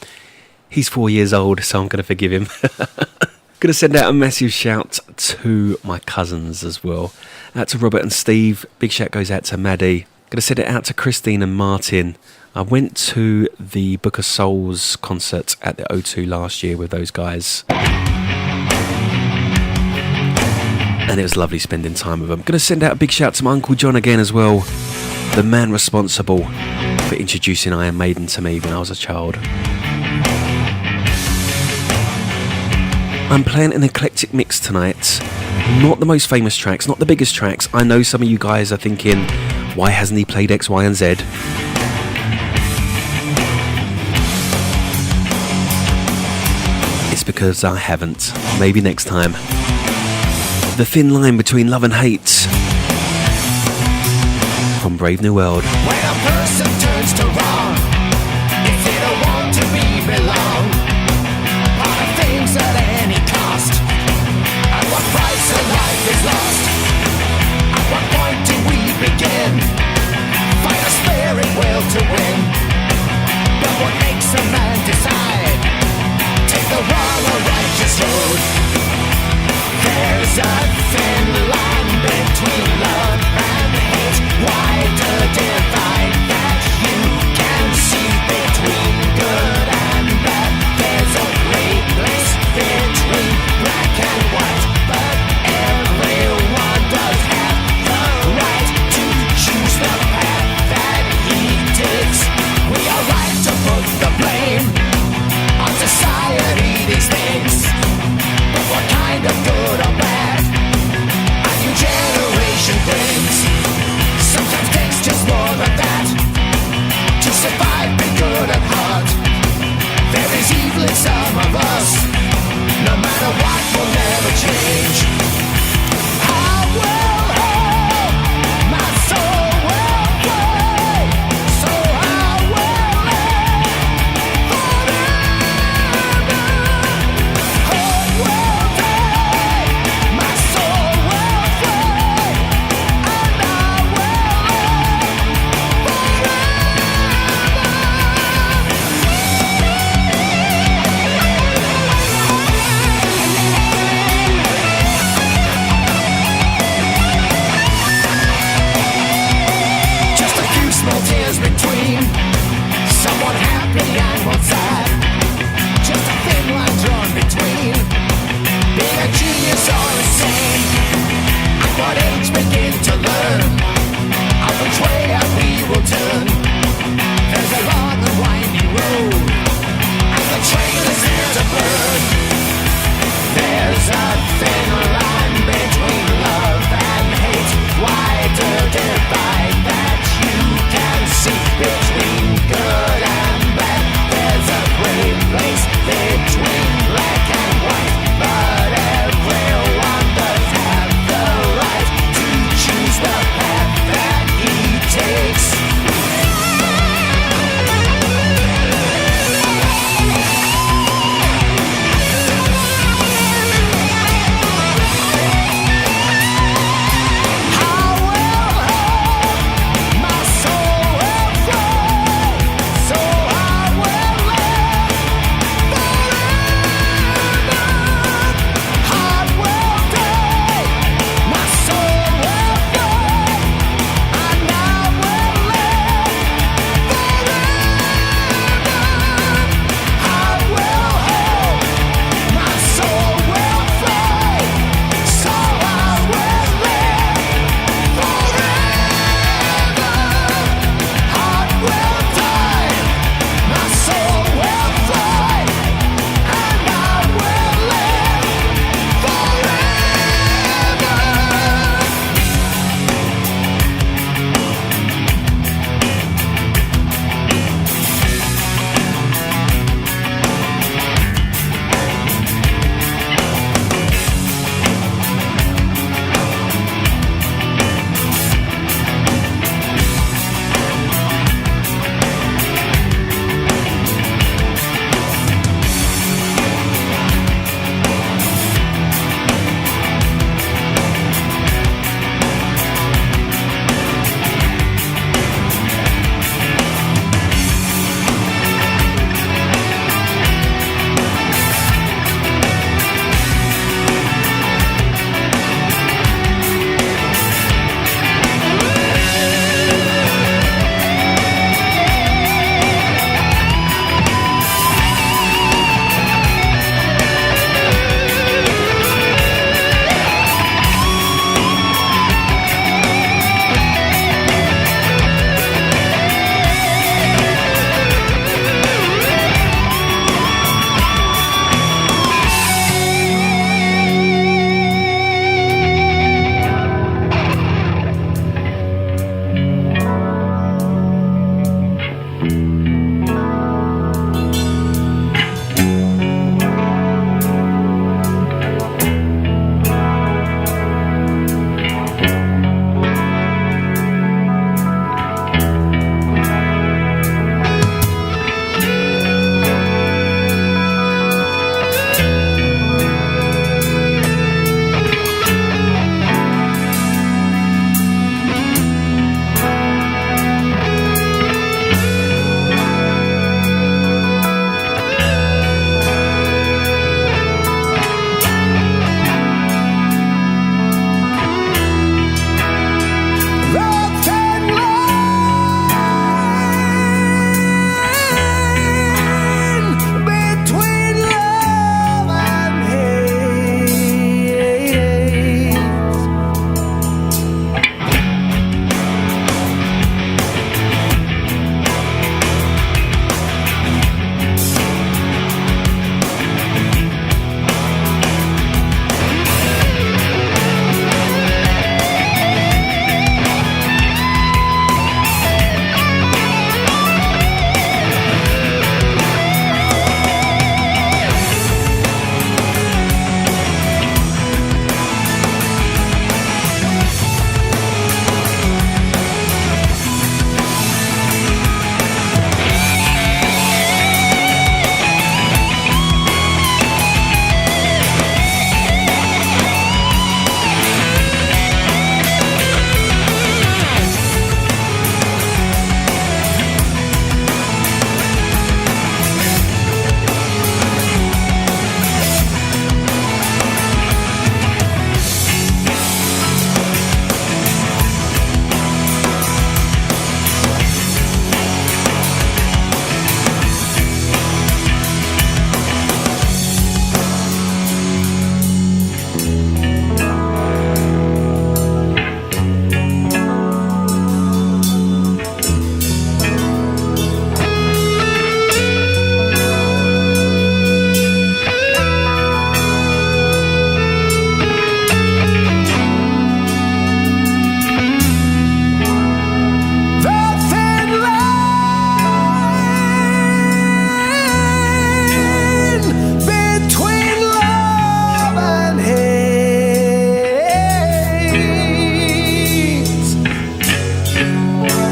He's 4 years old, so I'm going to forgive him. Going to send out a massive shout to my cousins as well. Out to Robert and Steve. Big shout goes out to Maddie. Going to send it out to Christine and Martin. I went to the Book of Souls concert at the O2 last year with those guys. And it was lovely spending time with them. Going to send out a big shout to my Uncle John again as well. The man responsible for introducing Iron Maiden to me when I was a child. I'm playing an eclectic mix tonight. Not the most famous tracks, not the biggest tracks. I know some of you guys are thinking, why hasn't he played X, Y and Z? It's because I haven't. Maybe next time. The thin line between love and hate. From Brave New World. When a person turns to wrong, if they don't want to be belong, are the things at any cost? At what price a life is lost? At what point do we begin? Fight a spirit will to win. But what makes a man decide? Take the wrong or righteous road. There's a thin line between love and hate. Wide a divide that you can see between good and bad. There's a great place between black and white, but everyone does have the right to choose the path that he takes. We are right to put the blame on society these days, but what kind of good or bad a new generation brings? Sometimes takes just more than that to survive, be good at heart. There is evil in some of us. No matter what, we'll never change. I will hold, my soul will play, so I will live forever. Hope will die, my soul will play, and I will live forever.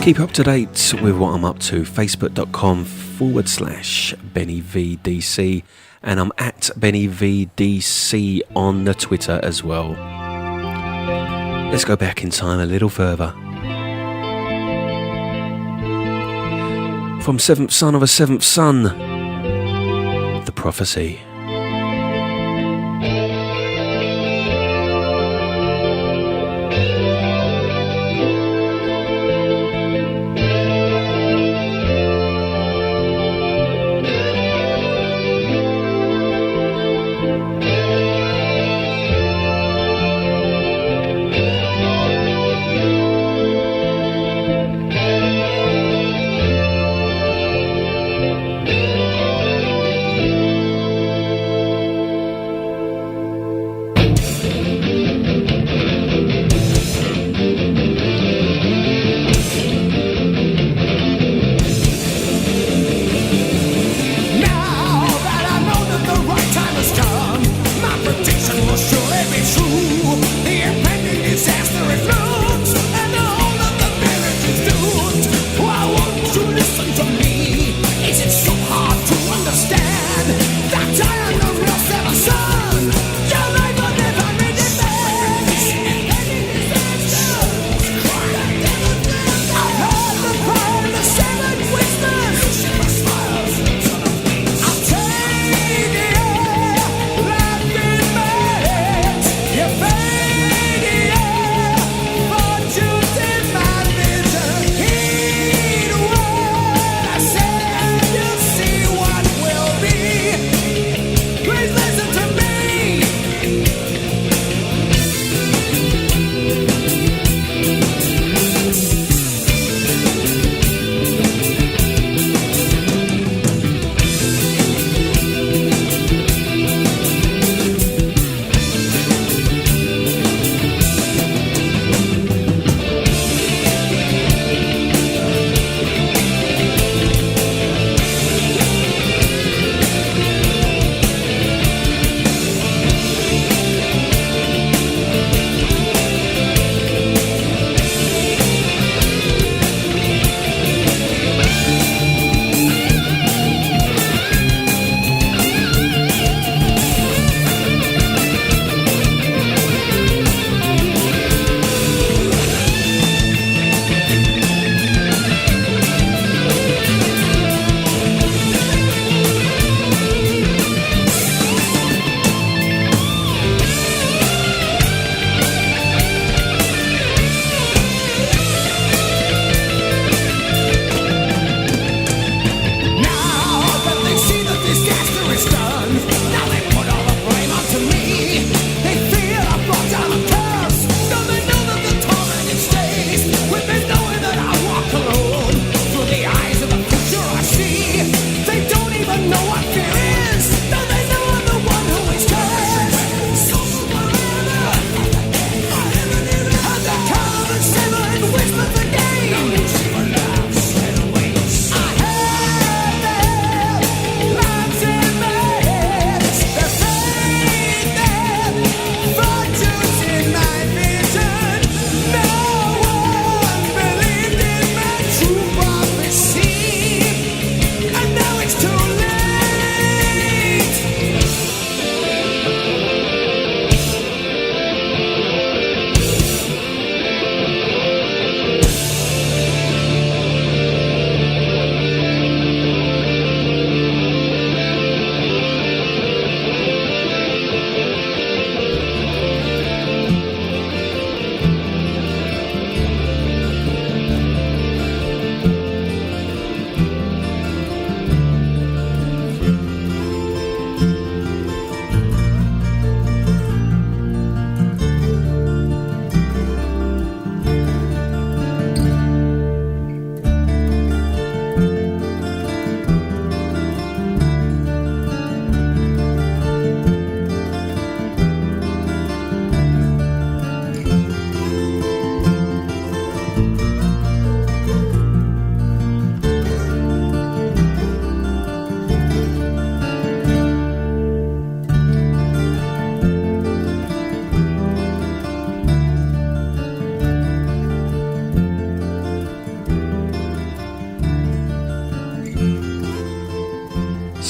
Keep up to date with what I'm up to, facebook.com/BennyVDC, and I'm at BennyVDC on the Twitter as well. Let's go back in time a little further. From Seventh Son of a Seventh Son, The Prophecy.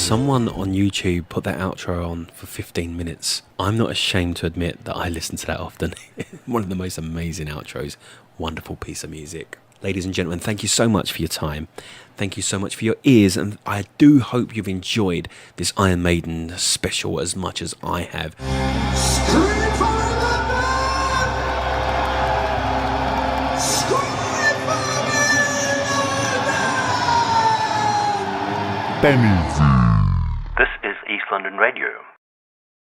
someone on YouTube put that outro on for 15 minutes. I'm not ashamed to admit that I listen to that often. One of the most amazing outros. Wonderful piece of music. Ladies and gentlemen, thank you so much for your time. Thank you so much for your ears, and I do hope you've enjoyed this Iron Maiden special as much as I have. Benny V. This is East London Radio.